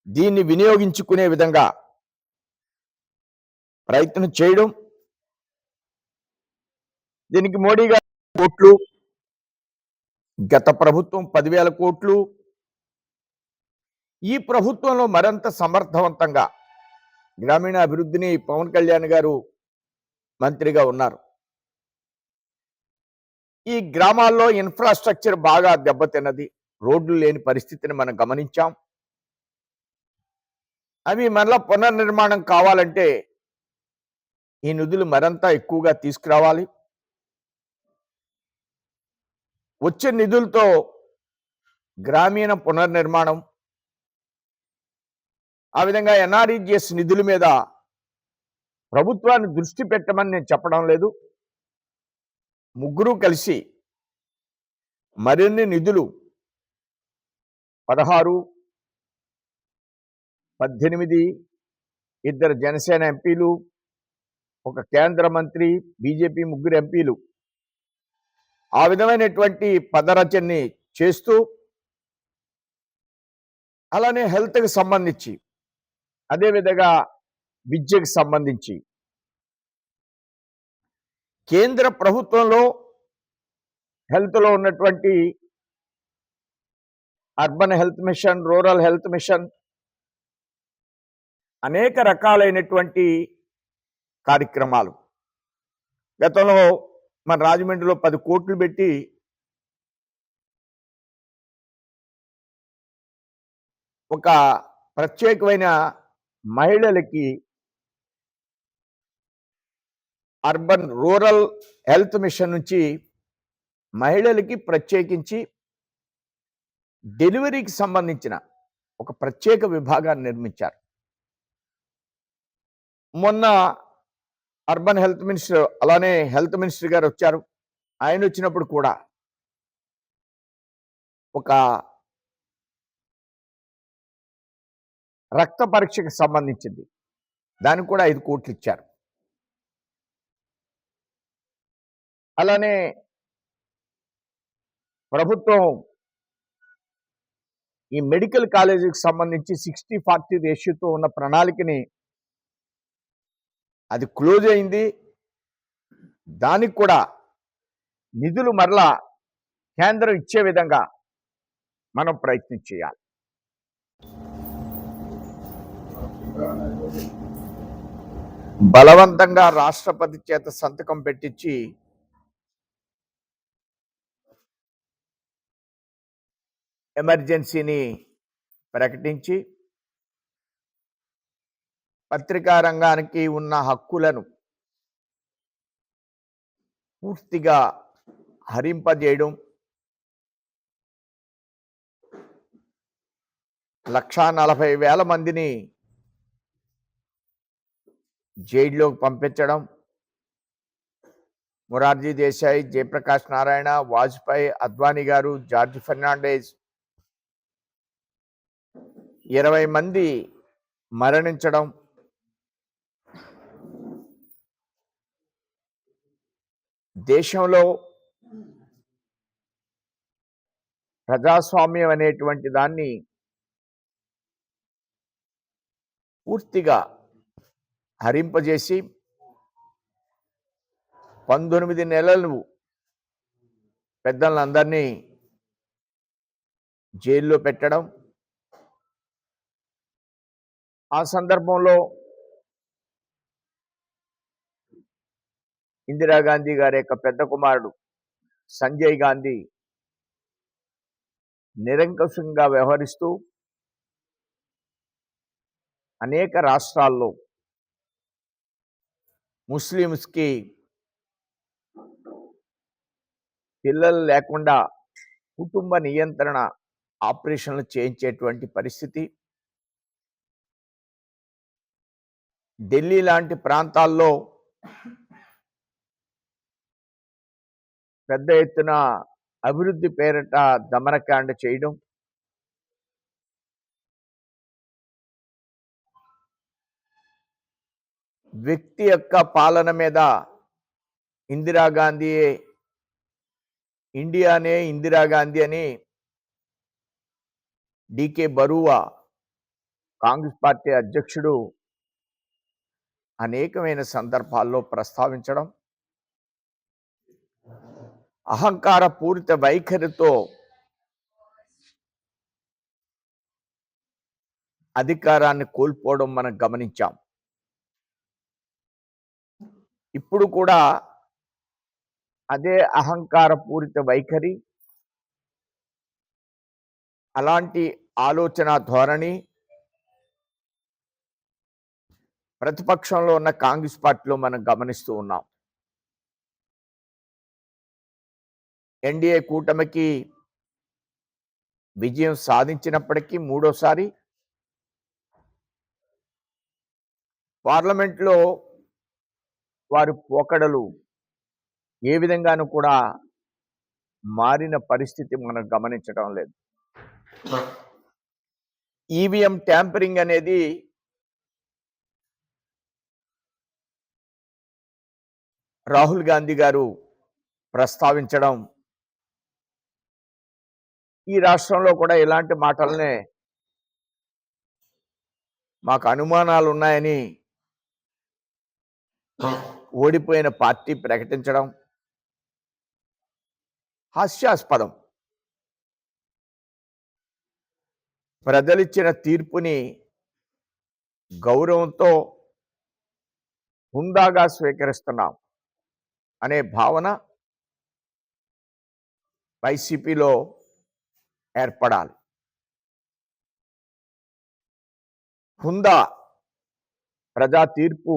దీన్ని వినియోగించుకునే విధంగా ప్రయత్నం చేయడం, దీనికి మోడీ గారు కోట్లు, గత ప్రభుత్వం 10,000 కోట్లు, ఈ ప్రభుత్వంలో మరింత సమర్థవంతంగా గ్రామీణ అభివృద్ధిని పవన్ కళ్యాణ్ గారు మంత్రిగా ఉన్నారు. ఈ గ్రామాల్లో ఇన్ఫ్రాస్ట్రక్చర్ బాగా దెబ్బతిన్నది, రోడ్లు లేని పరిస్థితిని మనం గమనించాం. అవి మరలా పునర్నిర్మాణం కావాలంటే ఈ నిధులు మరింత ఎక్కువగా తీసుకురావాలి. వచ్చే నిధులతో గ్రామీణ పునర్నిర్మాణం, ఆ విధంగా ఎన్ఆర్ఈజిఎస్ నిధుల మీద ప్రభుత్వాన్ని దృష్టి పెట్టమని నేను చెప్పడం లేదు. ముగ్గురు కలిసి మరిన్ని నిధులు 16, 18, 2 జనసేన ఎంపీలు, ఒక కేంద్ర మంత్రి, బీజేపీ 3 ఎంపీలు ఆ విధమైనటువంటి పదరచనని చేస్తూ, అలానే హెల్త్కి సంబంధించి, అదేవిధంగా విద్యకు సంబంధించి కేంద్ర ప్రభుత్వంలో హెల్త్లో ఉన్నటువంటి urban health machine, rural health machine, అనేక రకాలైనటువంటి కార్యక్రమాలు. గతంలో మన రాజమండ్రిలో 10 కోట్లు పెట్టి ఒక ప్రత్యేకమైన మహిళలకి అర్బన్ రూరల్ హెల్త్ మిషన్ నుంచి మహిళలకి ప్రత్యేకించి డెలివరీకి సంబంధించిన ఒక ప్రత్యేక విభాగాన్ని నిర్మించారు. మొన్న అర్బన్ హెల్త్ మినిస్టర్, అలానే హెల్త్ మినిస్టర్ గారు వచ్చారు. ఆయన వచ్చినప్పుడు కూడా ఒక రక్త పరీక్షకు సంబంధించింది, దానికి కూడా 5 కోట్లు ఇచ్చారు. అలానే ప్రభుత్వం ఈ మెడికల్ కాలేజీకి సంబంధించి 60-40 రేషియోతో ఉన్న ప్రణాళికని అది క్లోజ్ అయింది. దానికి కూడా నిధులు మరలా కేంద్రం ఇచ్చే విధంగా మనం ప్రయత్నం చేయాలి. బలవంతంగా రాష్ట్రపతి చేత సంతకం పెట్టించి ఎమర్జెన్సీని ప్రకటించి పత్రికా రంగానికి ఉన్న హక్కులను పూర్తిగా హరింపజేయడం, 1,40,000 మందిని జైల్లోకి పంపించడం, మొరార్జీ దేశాయ్, జయప్రకాష్ నారాయణ, వాజ్పేయి, అద్వానీ గారు, జార్జ్ ఫెర్నాండెజ్ 20 మంది మరణించడం, దేశంలో ప్రజాస్వామ్యం అనేటువంటి దాన్ని పూర్తిగా హరింపజేసి 19 నెలలు పెద్దలందరినీ జైల్లో పెట్టడం. ఆ సందర్భంలో ఇందిరాగాంధీ గారి యొక్క పెద్ద కుమారుడు సంజయ్ గాంధీ నిరంకుశంగా వ్యవహరిస్తూ అనేక రాష్ట్రాల్లో ముస్లిమ్స్కి పిల్లలు లేకుండా కుటుంబ నియంత్రణ ఆపరేషన్లు చేయించేటువంటి పరిస్థితి, ఢిల్లీ లాంటి ప్రాంతాల్లో పెద్ద ఎత్తున అభివృద్ధి పేరిట దమనకాండ చేయడం, వ్యక్తి యొక్క పాలన మీద ఇందిరాగాంధీయే ఇండియానే ఇందిరాగాంధీ అని డికే బరువా కాంగ్రెస్ పార్టీ అధ్యక్షుడు అనేకమైన సందర్భాల్లో ప్రస్తావించడం, అహంకార పూరిత వైఖరితో అధికారాన్ని కోల్పోవడం మనం గమనించాం. ఇప్పుడు కూడా అదే అహంకార పూరిత వైఖరి, అలాంటి ఆలోచన ధోరణి ప్రతిపక్షంలో ఉన్న కాంగ్రెస్ పార్టీలో మనం గమనిస్తూ ఉన్నాం. ఎన్డీఏ కూటమికి విజయం సాధించినప్పటికీ మూడోసారి పార్లమెంట్లో వారి పోకడలు ఏ విధంగానూ కూడా మారిన పరిస్థితి మనం గమనించడం లేదు. ఈవీఎం ట్యాంపరింగ్ అనేది రాహుల్ గాంధీ గారు ప్రస్తావించడం, ఈ రాష్ట్రంలో కూడా ఇలాంటి మాటలనే మాకు అనుమానాలు ఉన్నాయని ఓడిపోయిన పార్టీ ప్రకటించడం హాస్యాస్పదం. ప్రజలిచ్చిన తీర్పుని గౌరవంతో హుందాగా స్వీకరిస్తున్నాం అనే భావన వైసీపీలో ఏర్పడాలి. హుందా ప్రజా తీర్పు,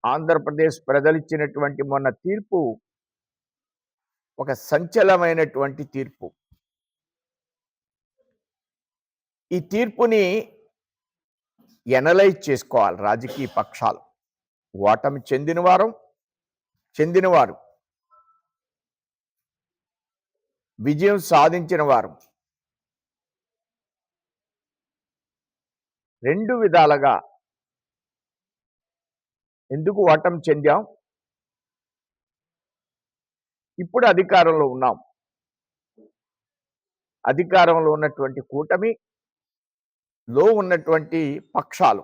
ఆంధ్రప్రదేశ్ ప్రజలిచ్చినటువంటి మొన్న తీర్పు ఒక సంచలనమైనటువంటి తీర్పు. ఈ తీర్పుని ఎనలైజ్ చేసుకోవాలి రాజకీయ పక్షాలు. ఓటమి చెందినవారు, విజయం సాధించిన వారు రెండు విధాలుగా ఎందుకు ఓటమి చెందాం, ఇప్పుడు అధికారంలో ఉన్నాం, అధికారంలో ఉన్నటువంటి కూటమిలో ఉన్నటువంటి పక్షాలు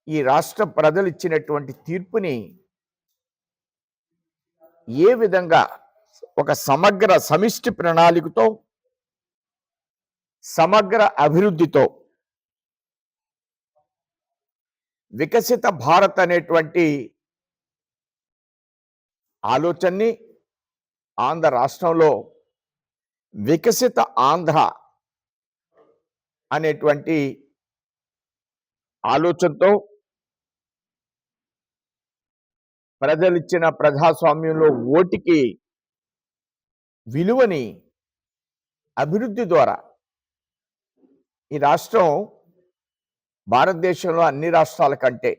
ఈ రాష్ట్ర ప్రజలు ఇచ్చినటువంటి తీర్పుని ఏ విధంగా ఒక సమగ్ర సమిష్టి ప్రణాళికతో, సమగ్ర అభివృద్ధితో వికసిత భారత్ అనేటువంటి ఆలోచనని ఆంధ్ర రాష్ట్రంలో వికసిత ఆంధ్ర అనేటువంటి ఆలోచనతో ప్రజలిచ్చిన ప్రజాస్వామ్యంలో ఓటికి విలువని అభివృద్ధి ద్వారా ఈ రాష్ట్రం భారతదేశంలో అన్ని రాష్ట్రాల కంటే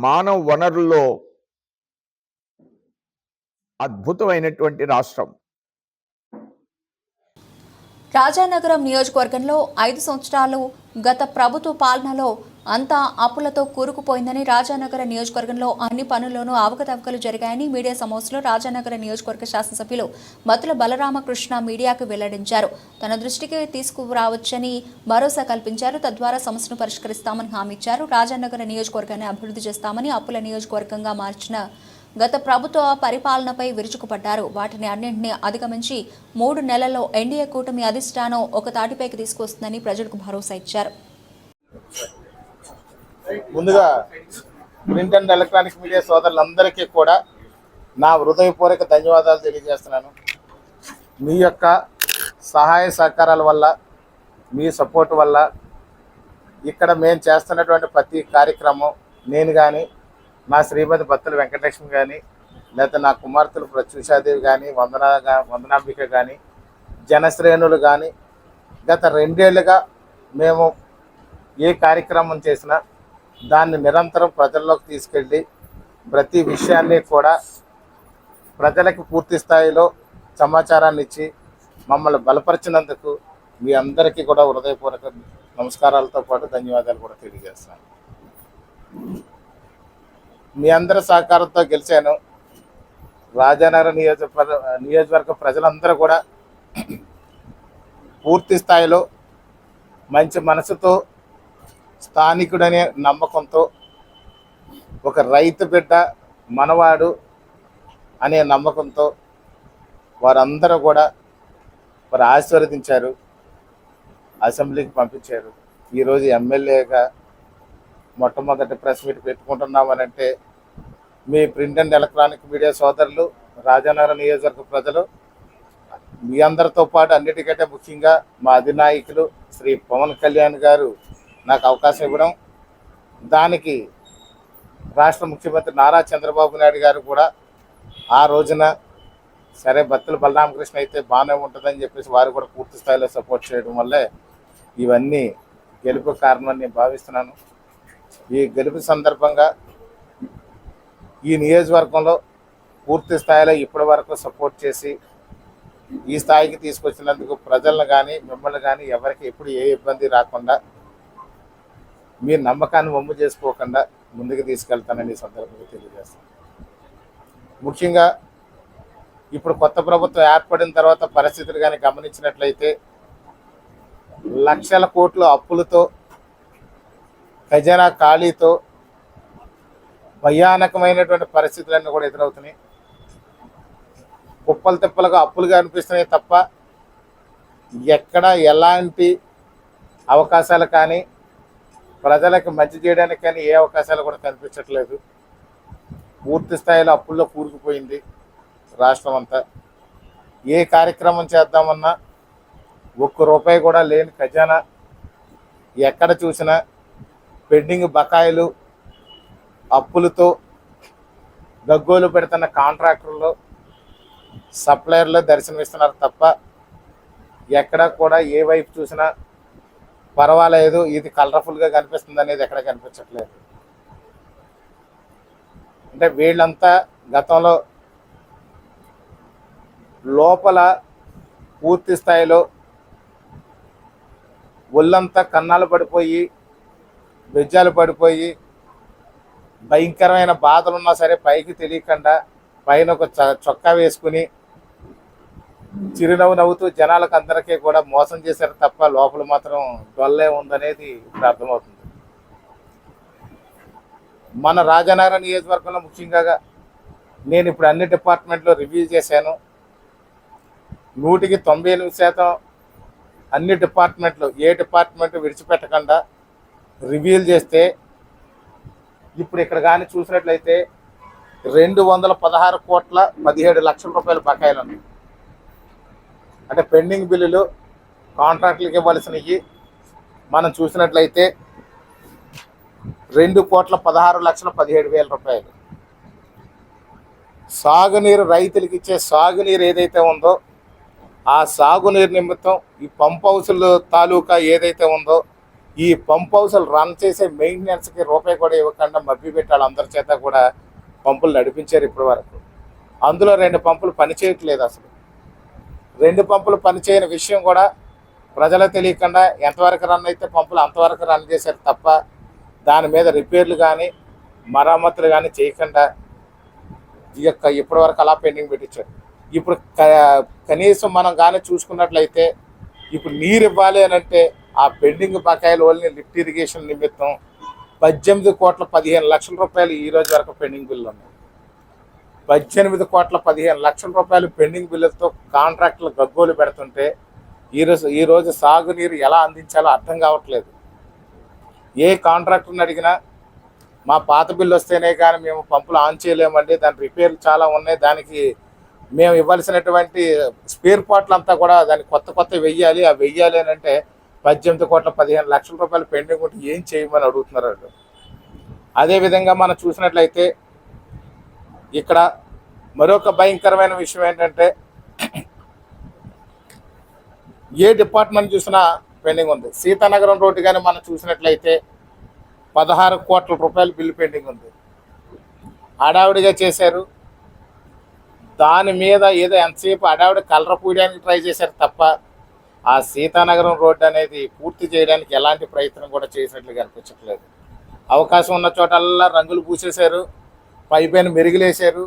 మానవ వనరుల్లో అద్భుతమైనటువంటి రాష్ట్రం. రాజానగరం నియోజకవర్గంలో 5 సంవత్సరాలు గత ప్రభుత్వ పాలనలో అంతా అప్పులతో కూరుకుపోయిందని, రాజానగర నియోజకవర్గంలో అన్ని పనుల్లోనూ అవకతవకలు జరిగాయని మీడియా సమావేశంలో రాజానగర నియోజకవర్గ శాసనసభ్యులు మతుల బలరామకృష్ణ మీడియాకు వెల్లడించారు. తన దృష్టికి తీసుకురావచ్చని భరోసా కల్పించారు. తద్వారా సమస్యను పరిష్కరిస్తామని హామీ ఇచ్చారు. రాజానగర నియోజకవర్గాన్ని అభివృద్ధి చేస్తామని, అప్పుల నియోజకవర్గంగా మార్చిన గత ప్రభుత్వ పరిపాలనపై విరుచుకుపడ్డారు. వాటిని అన్నింటినీ అధిగమించి 3 నెలల్లో ఎన్డీఏ కూటమి అధిష్టానం ఒక తాటిపైకి తీసుకొస్తుందని ప్రజలకు భరోసా ఇచ్చారు. ముందుగా ప్రింట్ అండ్ ఎలక్ట్రానిక్ మీడియా సోదరులందరికీ కూడా నా హృదయపూర్వక ధన్యవాదాలు తెలియజేస్తున్నాను. మీ యొక్క సహాయ సహకారాల వల్ల, మీ సపోర్ట్ వల్ల ఇక్కడ మేము చేస్తున్నటువంటి ప్రతి కార్యక్రమం, నేను కానీ, నా శ్రీమతి బత్తుల వెంకటలక్ష్మి కానీ, లేకపోతే నా కుమార్తెలు ప్రత్యూషాదేవి కానీ, వందనాంబిక కానీ, జనశ్రేణులు కానీ, గత 2 ఏళ్ళుగా మేము ఏ కార్యక్రమం చేసినా దాన్ని నిరంతరం ప్రజల్లోకి తీసుకెళ్ళి ప్రతి విషయాన్ని కూడా ప్రజలకు పూర్తి స్థాయిలో సమాచారాన్ని ఇచ్చి మమ్మల్ని బలపరిచినందుకు మీ అందరికీ కూడా హృదయపూర్వక నమస్కారాలతో పాటు ధన్యవాదాలు కూడా తెలియజేస్తాను. మీ అందరి సహకారంతో గెలిచాను. రాజానగరం నియోజకవర్గ ప్రజలందరూ కూడా పూర్తి స్థాయిలో మంచి మనసుతో, స్థానికుడనే నమ్మకంతో, ఒక రైతు బిడ్డ మనవాడు అనే నమ్మకంతో వారందరూ కూడా వారు ఆశీర్వదించారు, అసెంబ్లీకి పంపించారు. ఈరోజు ఎమ్మెల్యేగా మొట్టమొదటి ప్రెస్ మీట్ పెట్టుకుంటున్నామనంటే మీ ప్రింట్ అండ్ ఎలక్ట్రానిక్ మీడియా సోదరులు, రాజానగరం నియోజకవర్గ ప్రజలు, మీ అందరితో పాటు అన్నిటికంటే ముఖ్యంగా మా అధినాయకులు శ్రీ పవన్ కళ్యాణ్ గారు నాకు అవకాశం ఇవ్వడం, దానికి రాష్ట్ర ముఖ్యమంత్రి నారా చంద్రబాబు నాయుడు గారు కూడా ఆ రోజున సరే బత్తుల బలరామకృష్ణ అయితే బాగానే ఉంటుందని చెప్పేసి వారు కూడా పూర్తి స్థాయిలో సపోర్ట్ చేయడం వల్లే ఇవన్నీ గెలుపు కారణం నేను భావిస్తున్నాను. ఈ గెలుపు సందర్భంగా ఈ నియోజకవర్గంలో పూర్తి స్థాయిలో ఇప్పటి వరకు సపోర్ట్ చేసి ఈ స్థాయికి తీసుకొచ్చినందుకు ప్రజలను కానీ మిమ్మల్ని కానీ ఎవరికి ఎప్పుడు ఏ ఇబ్బంది రాకుండా మీ నమ్మకాన్ని వమ్ము చేసుకోకుండా ముందుకు తీసుకెళ్తానని ఈ సందర్భంగా తెలియజేస్తాను. ముఖ్యంగా ఇప్పుడు కొత్త ప్రభుత్వం ఏర్పడిన తర్వాత పరిస్థితులు కానీ గమనించినట్లయితే లక్షల కోట్ల అప్పులతో, ఖజానా ఖాళీతో భయానకమైనటువంటి పరిస్థితులన్నీ కూడా ఎదురవుతున్నాయి. కుప్పలు తిప్పలుగా అప్పులుగా అనిపిస్తున్నాయి తప్ప ఎక్కడ ఎలాంటి అవకాశాలు కానీ ప్రజలకు మంచి చేయడానికి కానీ ఏ అవకాశాలు కూడా కనిపించట్లేదు. పూర్తి స్థాయిలో అప్పుల్లో కూరుకుపోయింది రాష్ట్రం అంతా. ఏ కార్యక్రమం చేద్దామన్నా ₹1 కూడా లేని ఖజానా, ఎక్కడ చూసినా పెండింగ్ బకాయిలు, అప్పులతో గగ్గోలు పెడుతున్న కాంట్రాక్టర్లు, సప్లయర్లు దర్శనమిస్తున్నారు తప్ప ఎక్కడ కూడా ఏ వైపు చూసినా పర్వాలేదు, ఇది కలర్ఫుల్గా కనిపిస్తుంది అనేది ఎక్కడ కనిపించట్లేదు. అంటే వీళ్ళంతా గతంలో లోపల పూర్తి స్థాయిలో ఒళ్ళంతా కన్నాలు పడిపోయి, బెజ్జాలు పడిపోయి, భయంకరమైన బాధలున్నా సరే పైకి తెలియకుండా పైన ఒక చొక్కా వేసుకుని చిరునవ్వు నవ్వుతూ జనాలకు అందరికీ కూడా మోసం చేశారు తప్ప లోపల మాత్రం డొల్లే ఉందనేది ఇప్పుడు అర్థమవుతుంది. మన రాజానగరం నియోజకవర్గంలో ముఖ్యంగా నేను ఇప్పుడు అన్ని డిపార్ట్మెంట్లో రివ్యూ చేశాను. 198% అన్ని డిపార్ట్మెంట్లు ఏ డిపార్ట్మెంట్ విడిచిపెట్టకుండా రివ్యూలు చేస్తే ఇప్పుడు ఇక్కడ కానీ చూసినట్లయితే 216,17,00,000 బకాయిలు ఉన్నాయి. అంటే పెండింగ్ బిల్లులు, కాంట్రాక్టులకు ఇవ్వాల్సినవి మనం చూసినట్లయితే ₹2,16,17,000. సాగునీరు రైతులకు ఇచ్చే సాగునీరు ఏదైతే ఉందో ఆ సాగునీరు నిమిత్తం ఈ పంప్ హౌసుల తాలూకా ఏదైతే ఉందో ఈ పంప్ హౌసులు రన్ చేసే మెయింటెనెన్స్కి ₹1 కూడా ఇవ్వకుండా మభ్య పెట్టాలి. అందరి చేత కూడా పంపులు నడిపించారు ఇప్పటి వరకు. అందులో 2 పంపులు పనిచేయట్లేదు. అసలు 2 పంపులు పనిచేయని విషయం కూడా ప్రజలకు తెలియకుండా ఎంతవరకు రన్ అయితే పంపులు అంతవరకు రన్ చేశారు తప్ప దాని మీద రిపేర్లు కానీ మరమ్మతులు కానీ చేయకుండా ఇప్పటి వరకు అలా పెండింగ్ పెట్టించారు. ఇప్పుడు కనీసం మనం కానీ చూసుకున్నట్లయితే ఇప్పుడు నీరు ఇవ్వాలి అని అంటే ఆ పెండింగ్ బకాయిల వల్ల లిఫ్ట్ ఇరిగేషన్ నిమిత్తం ₹18,15,00,000 ఈ రోజు వరకు పెండింగ్ బిల్లు ఉన్నాయి. ₹18,15,00,000 పెండింగ్ బిల్లులతో కాంట్రాక్టులు గగ్గోలు పెడుతుంటే ఈరోజు సాగునీరు ఎలా అందించాలో అర్థం కావట్లేదు. ఏ కాంట్రాక్టర్ని అడిగినా మా పాత బిల్లు వస్తేనే కానీ మేము పంపులు ఆన్ చేయలేమండి, దాని రిపేర్లు చాలా ఉన్నాయి, దానికి మేము ఇవ్వాల్సినటువంటి స్పేర్ పార్ట్లు అంతా కూడా దానికి కొత్త వెయ్యాలి. ఆ వెయ్యాలి అని అంటే ₹18,15,00,000 పెండింగ్ ఉంటే ఏం చేయమని అడుగుతున్నారు వాళ్ళు. అదేవిధంగా మనం చూసినట్లయితే ఇక్కడ మరొక భయంకరమైన విషయం ఏంటంటే ఏ డిపార్ట్మెంట్ చూసినా పెండింగ్ ఉంది. సీతానగరం రోడ్డు కానీ మనం చూసినట్లయితే ₹16 కోట్ల బిల్లు పెండింగ్ ఉంది. హడావుడిగా చేశారు. దాని మీద ఏదో ఎంతసేపు హడావుడి కలర పూయడానికి ట్రై చేశారు తప్ప ఆ సీతానగరం రోడ్డు అనేది పూర్తి చేయడానికి ఎలాంటి ప్రయత్నం కూడా చేసినట్లు కనిపించట్లేదు. అవకాశం ఉన్న చోటల్లా రంగులు పూసేశారు, పైపైన మెరుగులేశారు,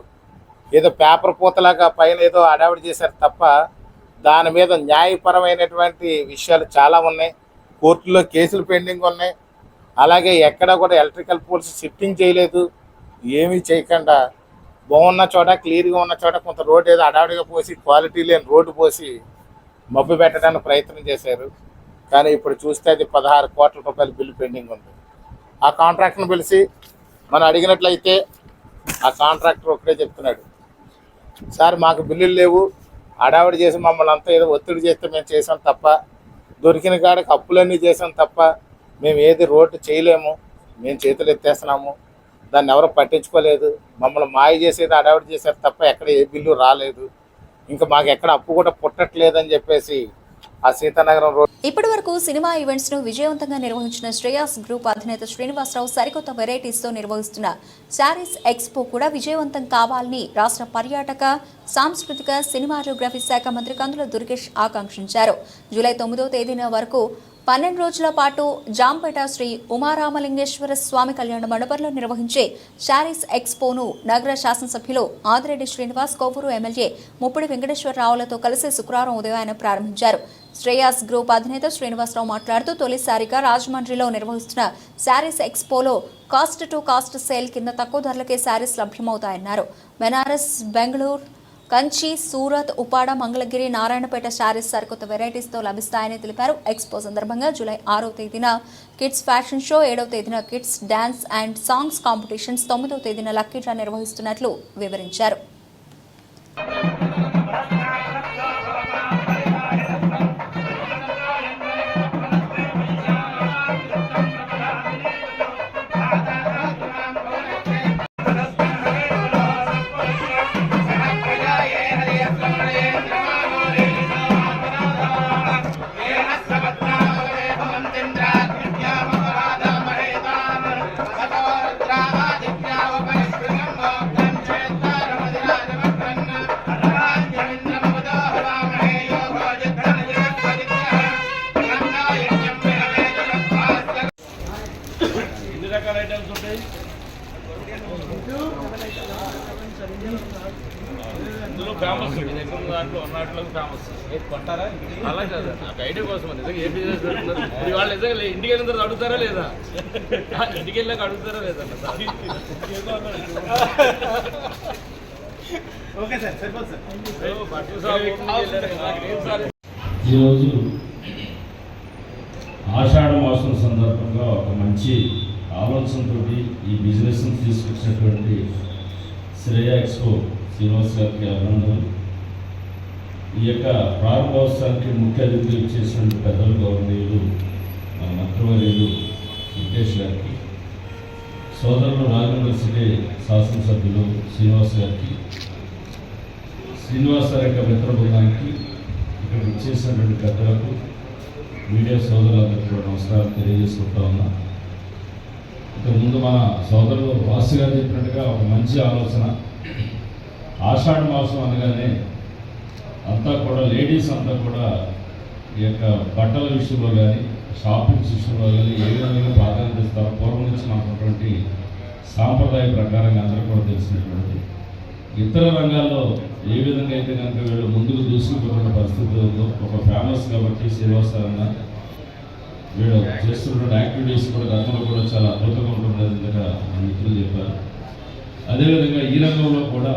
ఏదో పేపర్ పూతలాగా పైన ఏదో అడావిడి చేశారు తప్ప దాని మీద న్యాయపరమైనటువంటి విషయాలు చాలా ఉన్నాయి. కోర్టులో కేసులు పెండింగ్ ఉన్నాయి. అలాగే ఎక్కడ కూడా ఎలక్ట్రికల్ పోల్స్ షిఫ్టింగ్ చేయలేదు. ఏమీ చేయకుండా బాగున్న చోట, క్లియర్గా ఉన్న చోట కొంత రోడ్డు ఏదో అడావిడిగా పోసి, క్వాలిటీ లేని రోడ్డు పోసి మబ్బు పెట్టడానికి ప్రయత్నం చేశారు. కానీ ఇప్పుడు చూస్తే అది 16 కోట్ల రూపాయల బిల్లు పెండింగ్ ఉంది. ఆ కాంట్రాక్టర్ని పిలిచి మనం అడిగినట్లయితే ఆ కాంట్రాక్టర్ ఒకటే చెప్తున్నాడు, సార్ మాకు బిల్లులు లేవు, అడావిడి చేసి మమ్మల్ని అంతా ఏదో ఒత్తిడి చేస్తే మేము చేసాం తప్ప, దొరికిన కాడికి అప్పులన్నీ చేసాం తప్ప మేము ఏది రోడ్డు చేయలేము, మేము చేతులు ఎత్తేస్తున్నాము, దాన్ని ఎవరు పట్టించుకోలేదు, మమ్మల్ని మాయ చేసేది అడావిడి చేశారు తప్ప ఎక్కడ ఏ బిల్లు రాలేదు, ఇంకా మాకు ఎక్కడ అప్పు కూడా పుట్టట్లేదని చెప్పేసి ఆ సీతానగరం రోడ్. ఇప్పటి వరకు సినిమా ఈవెంట్స్ ను విజయవంతంగా నిర్వహించిన శ్రేయాస్ గ్రూప్ అధినేత శ్రీనివాసరావు సరికొత్త వెరైటీస్ తో నిర్వహిస్తున్న శారీస్ ఎక్స్పో కూడా విజయవంతం కావాలని రాష్ట్ర పర్యాటక, సాంస్కృతిక, సినిమాటోగ్రఫీ శాఖ మంత్రి కందుల దుర్గేష్ ఆకాంక్షించారు. జూలై 9వ తేదీన వరకు 12 రోజుల పాటు జాంపేట శ్రీ ఉమారామలింగేశ్వర స్వామి కళ్యాణ మండపంలో నిర్వహించే శారీస్ ఎక్స్పోను నగర శాసనసభ్యులు ఆదిరెడ్డి శ్రీనివాస్, కోవూరు ఎమ్మెల్యే ముప్పిడి వెంకటేశ్వరరావులతో కలిసి శుక్రవారం ఉదయం ఆయన ప్రారంభించారు. శ్రేయాస్ గ్రూప్ అధినేత శ్రీనివాసరావు మాట్లాడుతూ తొలిసారిగా రాజమండ్రిలో నిర్వహిస్తున్న శారీస్ ఎక్స్పోలో కాస్ట్ టు కాస్ట్ సేల్ కింద తక్కువ ధరలకే శారీస్ లభ్యమవుతాయన్నారు. బెనారస్, బెంగళూరు, కంచి, సూరత్, ఉపాడ, మంగళగిరి, నారాయణపేట శారీస్ సరికొత్త వెరైటీస్తో లభిస్తాయని తెలిపారు. ఎక్స్పో సందర్భంగా జూలై 6వ తేదీన కిడ్స్ ఫ్యాషన్ షో, 7వ తేదీన kids dance and songs competitions, 9వ తేదీన లక్కీ డ్రా నిర్వహిస్తున్నట్లు వివరించారు. ఫేమస్ దాంట్లో ఉన్నట్లు ఫేమస్ కొంటారా అలా కాదు, నాకు ఐడియా కోసం నిజంగా ఏ బిజినెస్ పెడుతున్నారు వాళ్ళు నిజంగా ఇంటికి వెళ్ళిన తర్వాత అడుగుతారా లేదా, ఇంటికి వెళ్ళాక అడుగుతారా లేదా? ఈరోజు ఆషాఢ మాసం సందర్భంగా ఒక మంచి ఆలోచనతో ఈ బిజినెస్ని తీసుకొచ్చినటువంటి శ్రేయా ఎక్స్పో శ్రీనివాస్ గారికి అభినందనలు. ఈ యొక్క ప్రారంభోత్సవానికి ముఖ్య అతిథులు ఇచ్చేసినటువంటి పెద్దలు, గౌరవనీయులు మన మంత్రివర్యులు వెంకటేష్ గారికి, సోదరులు రాజేంద్ర సిటీ శాసనసభ్యులు శ్రీనివాస్ గారికి, శ్రీనివాస్ గారి యొక్క మిత్ర బృందానికి, ఇక్కడ ఇచ్చేసినటువంటి పెద్దలకు, మీడియా సోదరులందరికీ కూడా నమస్కారం తెలియజేసుకుంటా ఉన్నా. ఇక ముందు మన సోదరులు వాసు గారు చెప్పినట్టుగా ఒక మంచి ఆలోచన. ఆషాఢ మాసం అనగానే అంతా కూడా లేడీస్ అంతా కూడా ఈ యొక్క బట్టల విషయంలో కానీ, షాపింగ్ విషయంలో కానీ ఏ విధంగా ప్రాధాన్యత ఇస్తారో పూర్వం నుంచి మనకున్నటువంటి సాంప్రదాయ ప్రకారంగా అందరూ కూడా తెలిసినటువంటి ఇతర రంగాల్లో ఏ విధంగా అయితే కనుక వీళ్ళు ముందుకు దూసుకుపోతున్న పరిస్థితి ఉందో, ఒక ఫేమస్ కాబట్టి శ్రీనివాసరంగా వీళ్ళు చేస్తున్న యాక్టివిటీస్ కూడా గతంలో కూడా చాలా అద్భుతంగా ఉంటుందని ఇంతగా మన మిత్రులు చెప్పారు. అదేవిధంగా ఈ రంగంలో కూడా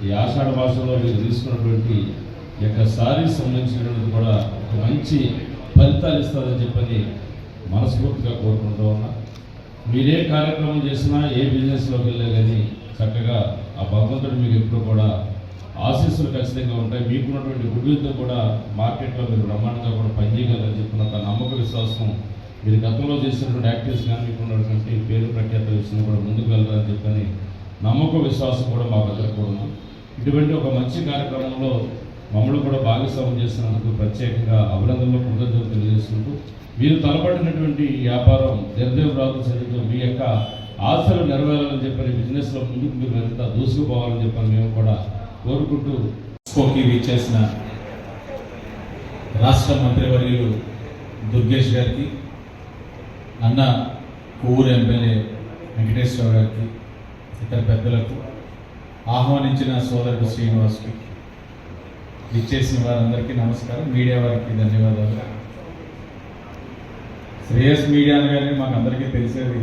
ఈ ఆషాఢ మాసంలో వీళ్ళు తీసుకున్నటువంటి ఈ యొక్క సారీస్ సంబంధించినటువంటి కూడా ఒక మంచి ఫలితాలు ఇస్తుందని చెప్పని మనస్ఫూర్తిగా కోరుకుంటూ ఉన్నా. మీరే కార్యక్రమం చేసినా, ఏ బిజినెస్లోకి వెళ్ళే కానీ చక్కగా ఆ భగవంతుడు మీకు ఎప్పుడు కూడా ఆశీస్సులు ఖచ్చితంగా ఉంటాయి. మీకున్నటువంటి గుడ్విల్తో కూడా మార్కెట్లో మీరు బ్రహ్మాండంగా కూడా పనిచేయగలరని చెప్పినంత నమ్మక విశ్వాసం, మీరు గతంలో చేసినటువంటి యాక్టివిటీస్ కానీ మీకు ఉన్నటువంటి పేరు ప్రఖ్యాత విషయం కూడా ముందుకు వెళ్ళాలని చెప్పని నమ్మక విశ్వాసం కూడా మా దగ్గర కూడా ఉంది. ఇటువంటి ఒక మంచి కార్యక్రమంలో మమ్మల్ని కూడా భాగస్వామ్యం చేసినందుకు ప్రత్యేకంగా అభినందనలు, కృతజ్ఞతలు తెలియజేసుకుంటూ మీరు తలపడినటువంటి వ్యాపారం నిర్దేవరాలు చదివితో మీ యొక్క ఆశలు నెరవేరాలని చెప్పని బిజినెస్లో ముందుకు మీరు ఎంత దూసుకుపోవాలని చెప్పని మేము కూడా కోరుకుంటూ ఎక్స్పోకి విచ్చేసిన రాష్ట్ర మంత్రివర్యులు దుర్గేష్ గారికి, అన్న కొవ్వూరు ఎమ్మెల్యే వెంకటేశ్వర గారికి, ఇతర పెద్దలకు, ఆహ్వానించిన సోదరుడు శ్రీనివాస్కి, ఇచ్చేసిన వారందరికీ నమస్కారం. మీడియా వారికి ధన్యవాదాలు. శ్రేయస్ మీడియా అనగానే మాకు అందరికీ తెలిసేది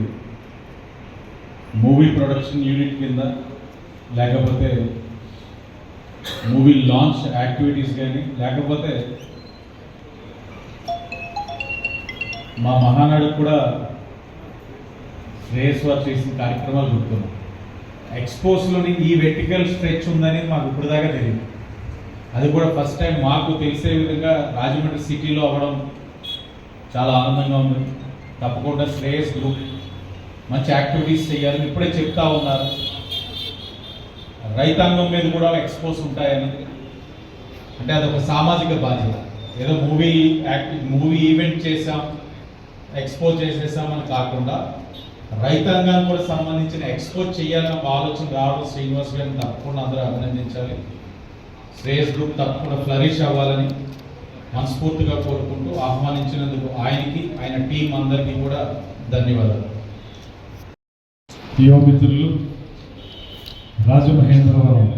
మూవీ ప్రొడక్షన్ యూనిట్ కింద, లేకపోతే మూవీ లాంచ్ యాక్టివిటీస్ కానీ, లేకపోతే మా మహానాడు కూడా శ్రేయస్ వారు చేసిన కార్యక్రమాలు గుర్తున్నాం. ఎక్స్పోస్లోని ఈ వెర్టికల్ స్ట్రెచ్ ఉందని మాకు ఇప్పుడు దాకా తెలియదు. అది కూడా ఫస్ట్ టైం మాకు తెలిసే విధంగా రాజమండ్రి సిటీలో అవ్వడం చాలా ఆనందంగా ఉంది. తప్పకుండా శ్రేయస్ గ్రూప్ మంచి యాక్టివిటీస్ చేయాలని ఇప్పుడే చెప్తా ఉన్నారు. రైతాంగం మీద కూడా ఎక్స్పోజ్ ఉంటాయని, అంటే అదొక సామాజిక బాధ్యత. ఏదో మూవీ ఈవెంట్ చేసాం, ఎక్స్పోజ్ చేసేసామని కాకుండా రైతాంగానికి కూడా సంబంధించిన ఎక్స్పోజ్ చేయాలన్న ఆలోచన రావడం శ్రీనివాస్ గారిని తప్పకుండా అందరూ అభినందించాలి. శ్రేయస్ గ్రూప్ తప్పకుండా ఫ్లరిష్ అవ్వాలని మనస్ఫూర్తిగా కోరుకుంటూ ఆహ్వానించినందుకు ఆయనకి, ఆయన టీం అందరికీ కూడా ధన్యవాదాలు. యువమిత్రులు, రాజమహేంద్రవరం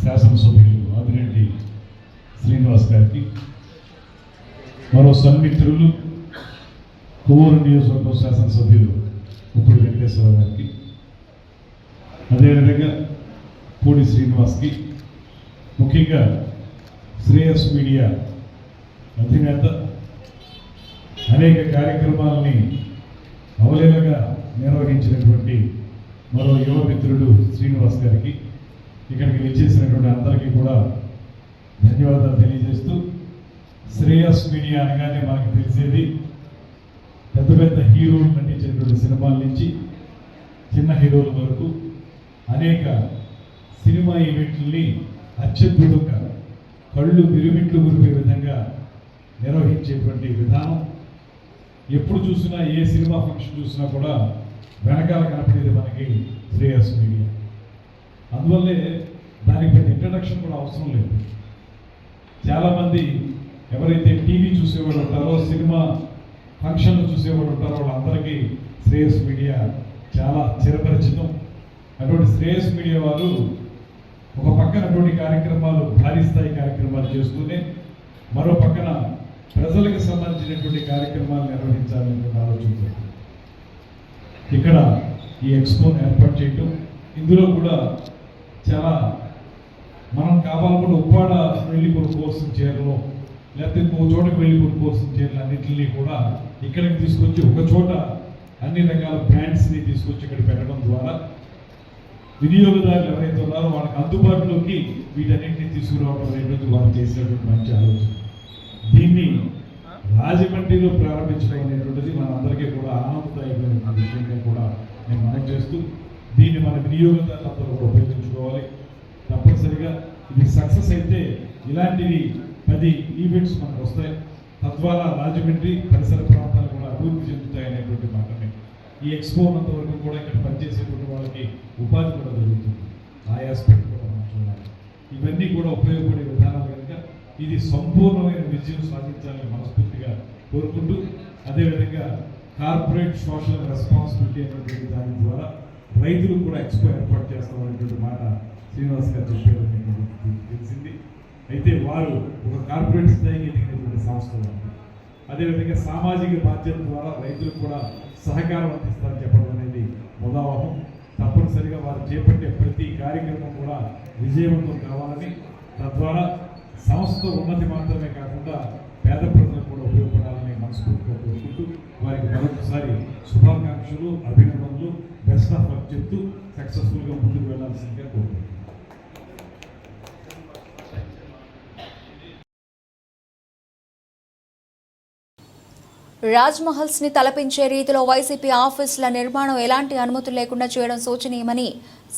శాసనసభ్యులు ఆదిరెడ్డి శ్రీనివాస్ గారికి, మరో సన్మిత్రులు కొవ్వూరు నియోజకవర్గం శాసనసభ్యులు ఉప్పుడు వెంకటేశ్వర గారికి, అదేవిధంగా పూడి శ్రీనివాస్కి, ముఖ్యంగా శ్రేయస్ మీడియా అధినేత అనేక కార్యక్రమాలని అవలీలగా నిర్వహించినటువంటి మరో యువ మిత్రుడు శ్రీనివాస్ గారికి, ఇక్కడికి వచ్చేసినటువంటి అందరికీ కూడా ధన్యవాదాలు తెలియజేస్తూ, శ్రేయస్ మీడియా అనగానే మనకు తెలిసేది పెద్ద పెద్ద హీరోలు నటించినటువంటి సినిమాల నుంచి చిన్న హీరోల వరకు అనేక సినిమా ఈవెంట్లని అత్యద్భుతంగా కళ్ళు మిరుమిట్లు గురిపే విధంగా నిర్వహించేటువంటి విధానం. ఎప్పుడు చూసినా, ఏ సినిమా ఫంక్షన్ చూసినా కూడా వెనకాల కనపడేది మనకి శ్రేయస్ మీడియా. అందువల్లే దానికి పెద్ద ఇంట్రడక్షన్ కూడా అవసరం లేదు. చాలామంది ఎవరైతే టీవీ చూసేవాళ్ళు ఉంటారో, సినిమా ఫంక్షన్లు చూసేవాళ్ళు ఉంటారో, వాళ్ళందరికీ శ్రేయస్ మీడియా చాలా చిరపరిచితం. అటువంటి శ్రేయస్ మీడియా వారు ఒక పక్కన అటువంటి కార్యక్రమాలు, భారీ స్థాయి కార్యక్రమాలు చేస్తూనే మరో పక్కన ప్రజలకు సంబంధించినటువంటి కార్యక్రమాలు నిర్వహించాలనే ఆలోచన ఇక్కడ ఈ ఎక్స్పోను ఏర్పాటు చేయటం. ఇందులో కూడా చాలా మనం కావాలనుకుంటే ఉప్పాడ వెళ్ళి కొన్ని కోర్సు చీరలు, లేకపోతే ఇంకో చోటకి వెళ్ళి కొన్ని కోర్సు చీరలు అన్నింటినీ కూడా ఇక్కడికి తీసుకొచ్చి ఒక చోట అన్ని రకాల బ్రాండ్స్ని తీసుకొచ్చి ఇక్కడ పెట్టడం ద్వారా వినియోగదారులు ఎవరైతే ఉన్నారో వాళ్ళకి అందుబాటులోకి వీటన్నింటినీ తీసుకురావడం అనేటువంటి వారు చేసినటువంటి మంచి ఆలోచన. దీన్ని రాజమండ్రిలో ప్రారంభించడం అనేటువంటిది మనందరికీ కూడా ఆనందదాయకమైన విషయంగా కూడా నేను మనం చేస్తూ, దీన్ని మన వినియోగదారులందరూ కూడా ఉపయోగించుకోవాలి. తప్పనిసరిగా ఇది సక్సెస్ అయితే ఇలాంటివి 10 ఈవెంట్స్ మనకు వస్తాయి. తద్వారా రాజమండ్రి పరిసర ప్రాంతాలు కూడా అభివృద్ధి చెందుతాయి అనేటువంటి మాటని, ఈ ఎక్స్పో అంతవరకు కూడా ఇక్కడ పనిచేసేటువంటి వాళ్ళకి ఉపాధి కూడా జరుగుతుంది. ఆ ఆస్పెక్ట్ కూడా మనం చూడాలి. ఇవన్నీ కూడా ఉపయోగపడే విధానాలు కనుక ఇది సంపూర్ణమైన విజయం సాధించాలని మనస్ఫూర్తిగా కోరుకుంటూ, అదేవిధంగా కార్పొరేట్ సోషల్ రెస్పాన్సిబిలిటీ అనేటువంటి దాని ద్వారా రైతులు కూడా ఎక్స్పో ఏర్పాటు చేస్తామనేటువంటి మాట శ్రీనివాస్ గారు చెప్పారు తెలిసింది. అయితే వారు ఒక కార్పొరేట్ స్థాయికి ఎదిగినటువంటి సంస్థలు. అదేవిధంగా సామాజిక బాధ్యత ద్వారా రైతులకు కూడా సహకారం అందిస్తారని చెప్పడం అనేది ఉదాహరణ. తప్పనిసరిగా వారు చేపట్టే ప్రతి కార్యక్రమం కూడా విజయవంతం కావాలని, తద్వారా సంస్థ ఉన్నతి మాత్రమే కాకుండా పేద ప్రజలకు కూడా ఉపయోగపడాలని మనస్ఫూర్తిగా కోరుకుంటూ వారికి మరొకసారి శుభాకాంక్షలు, అభినందనలు, బెస్ట్ ఆఫ్ లక్ చెప్తూ సక్సెస్ఫుల్గా ముందుకు వెళ్లాల్సిందిగా కోరుకుంటున్నాను. రాజ్మహల్స్ ని తలపించే రీతిలో వైసీపీ ఆఫీసుల నిర్మాణం ఎలాంటి అనుమతులు లేకుండా చేయడం శోచనీయమని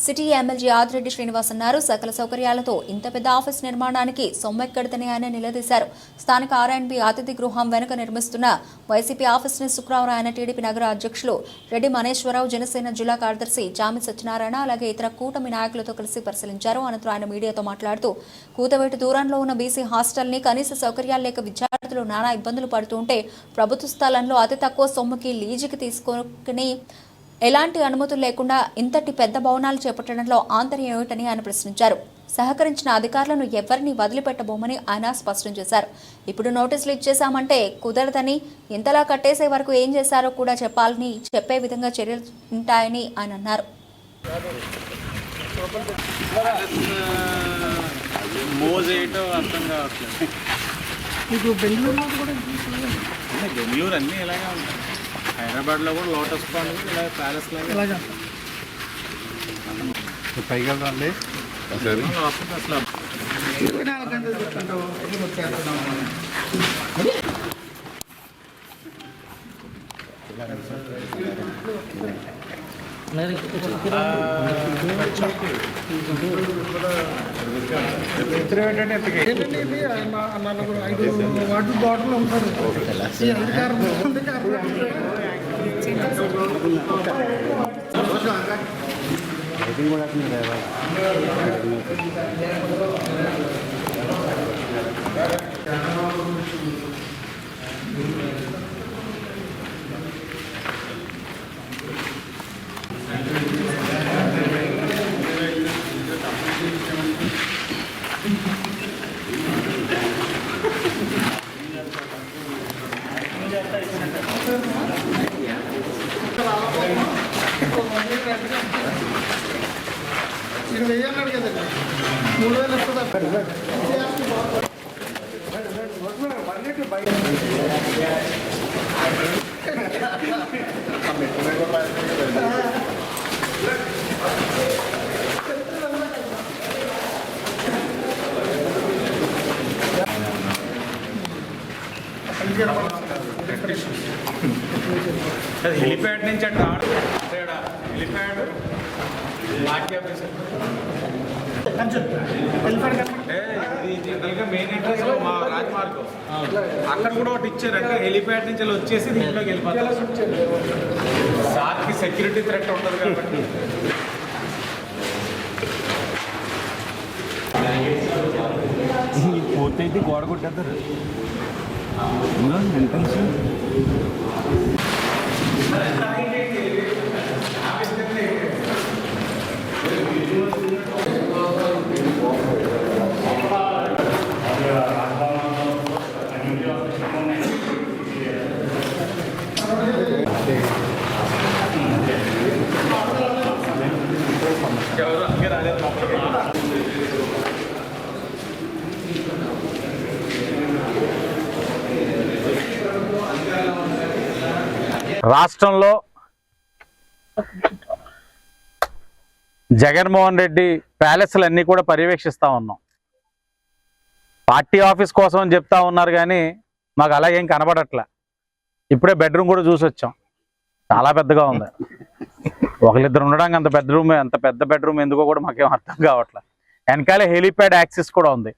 సిటీ ఎమ్మెల్యే ఆదిరెడ్డి శ్రీనివాస్ అన్నారు. సకల సౌకర్యాలతో ఇంత పెద్ద ఆఫీస్ నిర్మాణానికి సొమ్మెక్కడితేనే ఆయన నిలదీశారు. స్థానిక ఆర్ఎండ్బి అతిథి గృహం వెనుక నిర్మిస్తున్న వైసీపీ ఆఫీస్ ని శుక్రవారం ఆయన టీడీపీ నగర అధ్యక్షులు రెడ్డి మనేశ్వరరావు, జనసేన జిల్లా కార్యదర్శి జామి సత్యనారాయణ, అలాగే ఇతర కూటమి నాయకులతో కలిసి పరిశీలించారు. అనంతరం ఆయన మీడియాతో మాట్లాడుతూ కూతవేటు దూరంలో ఉన్న బీసీ హాస్టల్ ని కనీస సౌకర్యాలు లేక విద్యార్థులు విద్యార్థులు నానా ఇబ్బందులు పడుతూ ఉంటే ప్రభుత్వ స్థలంలో అతి తక్కువ సొమ్ముకి లీజుకి తీసుకొని ఎలాంటి అనుమతులు లేకుండా ఇంతటి పెద్ద భవనాలు చేపట్టడంలో ఆంతర్యం ఏమిటని ఆయన ప్రశ్నించారు. సహకరించిన అధికారులను ఎవరిని వదిలిపెట్టబోమని ఆయన స్పష్టం చేశారు. ఇప్పుడు నోటీసులు ఇచ్చేశామంటే కుదరదని, ఇంతలా కట్టేసే వరకు ఏం చేశారో కూడా చెప్పాలని, చెప్పే విధంగా చర్యలు ఉంటాయని ఆయన అన్నారు. బెంగళూరు అన్నీ ఇలాగే ఉంటాయి. హైదరాబాద్లో కూడా లోటస్ పాండ్ ఇలా ప్యాలెస్ లాగా పైకి వెళ్తాండి. అసలు వాటర్ బాటిల్ ఉంటారు. ఇది వెయ్యాలి కదండి, 3000 వస్తుందా? హెలిప్యాడ్ నుంచి అంటే హెలిప్యాడ్ మెయిన్ ఎంట్రన్స్ లో మా రాజమార్గం అక్కడ కూడా ఒకటి ఇచ్చారంటే హెలిప్యాడ్ నుంచి వచ్చేసి దీంట్లోకి వెళ్ళిపోతారు. సార్కి సెక్యూరిటీ థ్రెట్ ఉంటుంది కాబట్టి పోతే గోడ కొట్టేస్తారు. ఎంట్రన్స్ రాష్ట్రంలో జగన్మోహన్ రెడ్డి ప్యాలెస్లన్నీ కూడా పర్యవేక్షిస్తూ ఉన్నాం. పార్టీ ఆఫీస్ కోసం అని చెప్తా ఉన్నారు కానీ మాకు అలాగేం కనబడట్లే. ఇప్పుడే బెడ్రూమ్ కూడా చూసి వచ్చాం, చాలా పెద్దగా ఉంది. ఒకరిద్దరు ఉండడానికి అంత పెద్ద బెడ్రూమ్ ఎందుకో కూడా మాకేం అర్థం కావట్లే. వెనకాల హెలిప్యాడ్ యాక్సెస్ కూడా ఉంది.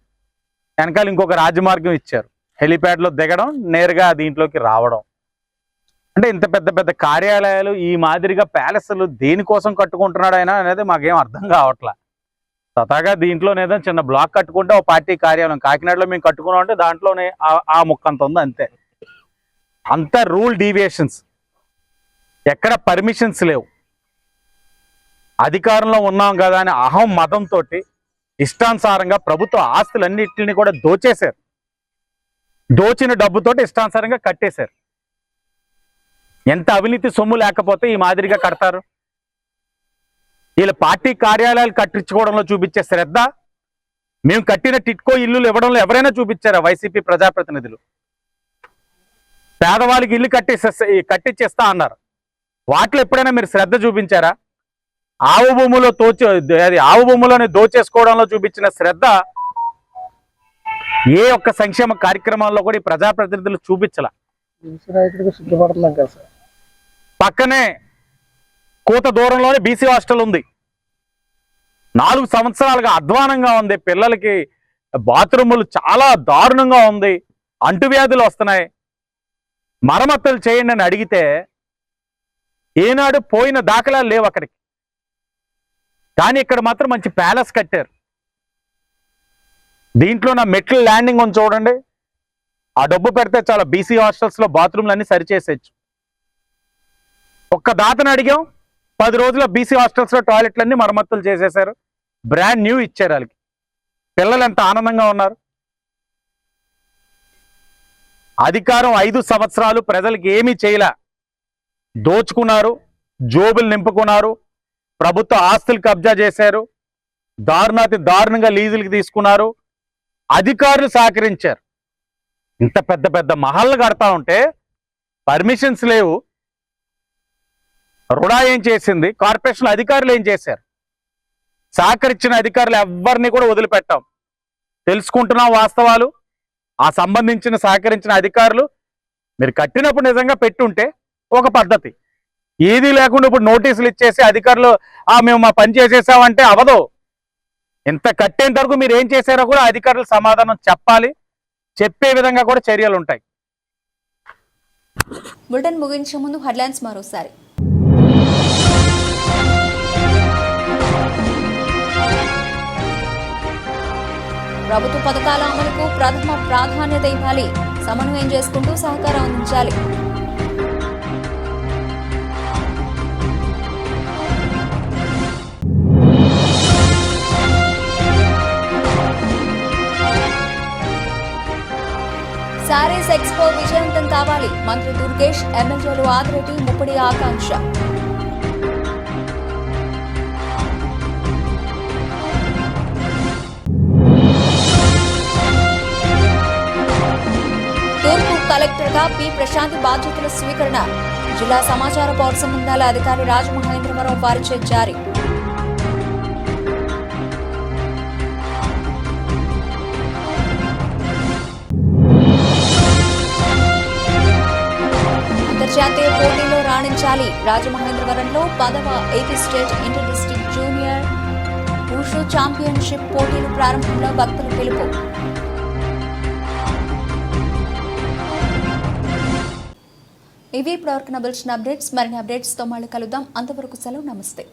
వెనకాల ఇంకొక రాజమార్గం ఇచ్చారు, హెలిప్యాడ్లో దిగడం, నేరుగా దీంట్లోకి రావడం. అంటే ఇంత పెద్ద పెద్ద కార్యాలయాలు ఈ మాదిరిగా ప్యాలెస్లు దేనికోసం కట్టుకుంటున్నాడు ఆయన అనేది మాకేం అర్థం కావట్లే. సతాగా దీంట్లోనేదో చిన్న బ్లాక్ కట్టుకుంటే ఒక పార్టీ కార్యాలయం కాకినాడలో మేము కట్టుకున్నాం అంటే దాంట్లోనే ఆ ముక్కంత ఉంది అంతే. అంత రూల్ డీవియేషన్స్, ఎక్కడ పర్మిషన్స్ లేవు. అధికారంలో ఉన్నాం కదా అని అహం మతంతో ఇష్టానుసారంగా ప్రభుత్వ ఆస్తులన్నింటినీ కూడా దోచేశారు. దోచిన డబ్బుతోటి ఇష్టానుసారంగా కట్టేశారు. ఎంత అవినీతి సొమ్ము లేకపోతే ఈ మాదిరిగా కడతారు? వీళ్ళ పార్టీ కార్యాలయాలు కట్టించుకోవడంలో చూపించే శ్రద్ధ మేము కట్టిన టిట్కో ఇల్లులు ఇవ్వడంలో ఎవరైనా చూపించారా? వైసీపీ ప్రజాప్రతినిధులు పేదవాళ్ళకి ఇల్లు కట్టించేస్తా అన్నారు, వాటిలో ఎప్పుడైనా మీరు శ్రద్ధ చూపించారా? ఆవు భూములోనే దోచేసుకోవడంలో చూపించిన శ్రద్ధ ఏ ఒక్క సంక్షేమ కార్యక్రమాల్లో కూడా ఈ ప్రజాప్రతినిధులు చూపించాల. పక్కనే కోత దూరంలోనే బీసీ హాస్టల్ ఉంది. 4 సంవత్సరాలుగా అధ్వానంగా ఉంది. పిల్లలకి బాత్రూములు చాలా దారుణంగా ఉంది. అంటువ్యాధులు వస్తున్నాయి. మరమ్మతులు చేయండి అని అడిగితే ఏనాడు పోయిన దాఖలాలు లేవు అక్కడికి. కానీ ఇక్కడ మాత్రం మంచి ప్యాలెస్ కట్టారు. దీంట్లో నా మెట్ల ల్యాండింగ్ ఉంది చూడండి, ఆ డబ్బు పెడితే చాలా బీసీ హాస్టల్స్లో బాత్రూమ్లు అన్నీ సరిచేసేయచ్చు. ఒక్క దాతను అడిగాం, 10 రోజుల్లో బీసీ హాస్టల్స్లో టాయిలెట్లన్నీ మరమ్మతులు చేసేశారు, బ్రాండ్ న్యూ ఇచ్చారు వాళ్ళకి. పిల్లలు ఎంత ఆనందంగా ఉన్నారు. అధికారం 5 సంవత్సరాలు ప్రజలకు ఏమీ చేయలే, దోచుకున్నారు, జోబులు నింపుకున్నారు, ప్రభుత్వ ఆస్తులు కబ్జా చేశారు, దారుణాతి దారుణంగా లీజులకి తీసుకున్నారు, అధికారులు సహకరించారు. ఇంత పెద్ద పెద్ద మహల్లు కడతా ఉంటే పర్మిషన్స్ లేవు. రుడా ఏం చేసింది, కార్పొరేషన్ అధికారులు ఏం చేశారు? సహకరించిన అధికారులు ఎవరిని కూడా వదిలిపెట్టాం. తెలుసుకుంటున్నాం వాస్తవాలు. ఆ సంబంధించిన సహకరించిన అధికారులు మీరు కట్టినప్పుడు నిజంగా పెట్టుంటే ఒక పద్ధతి, ఏది లేకుండా ఇప్పుడు నోటీసులు ఇచ్చేసి అధికారులు మేము మా పని చేసేసామంటే అవదు. ఇంత కట్టేంత వరకు మీరు ఏం చేశారో కూడా అధికారులు సమాధానం చెప్పాలి. చెప్పే విధంగా కూడా చర్యలు ఉంటాయి. బులెటిన్ ముగించే ముందు హెడ్లైన్స్ మరోసారి. ప్రభుత్వ పథకాల అమలుకు ప్రథమ ప్రాధాన్యత ఇవ్వాలి, సమన్వయం చేసుకుంటూ సహకారం అందించాలి. శారీస్ ఎక్స్పో విజయవంతం కావాలి, మంత్రి దుర్గేష్, ఎమ్మెల్యేలు ఆదిరెడ్డి, ముప్పడి ఆకాంక్ష. తూర్పు కలెక్టర్గా పి ప్రశాంతి బాధ్యతల స్వీకరణ, జిల్లా సమాచార పౌర సంబంధాల అధికారి రాజమహేంద్రవరం వారిచే జారీ. అంతర్జాతీయ పోటీలో రాణించాలి, రాజమహేంద్రవరంలో 10వ AP state inter district junior wushu championship పోటీలు ప్రారంభంలో భక్తుల పిలుపు. ఇవి ఇప్పటివరకు నా బులెటిన్ అప్డేట్స్. మరిన్ని అప్డేట్స్తో మళ్ళీ కలుద్దాం. అంతవరకు సెలవు, నమస్తే.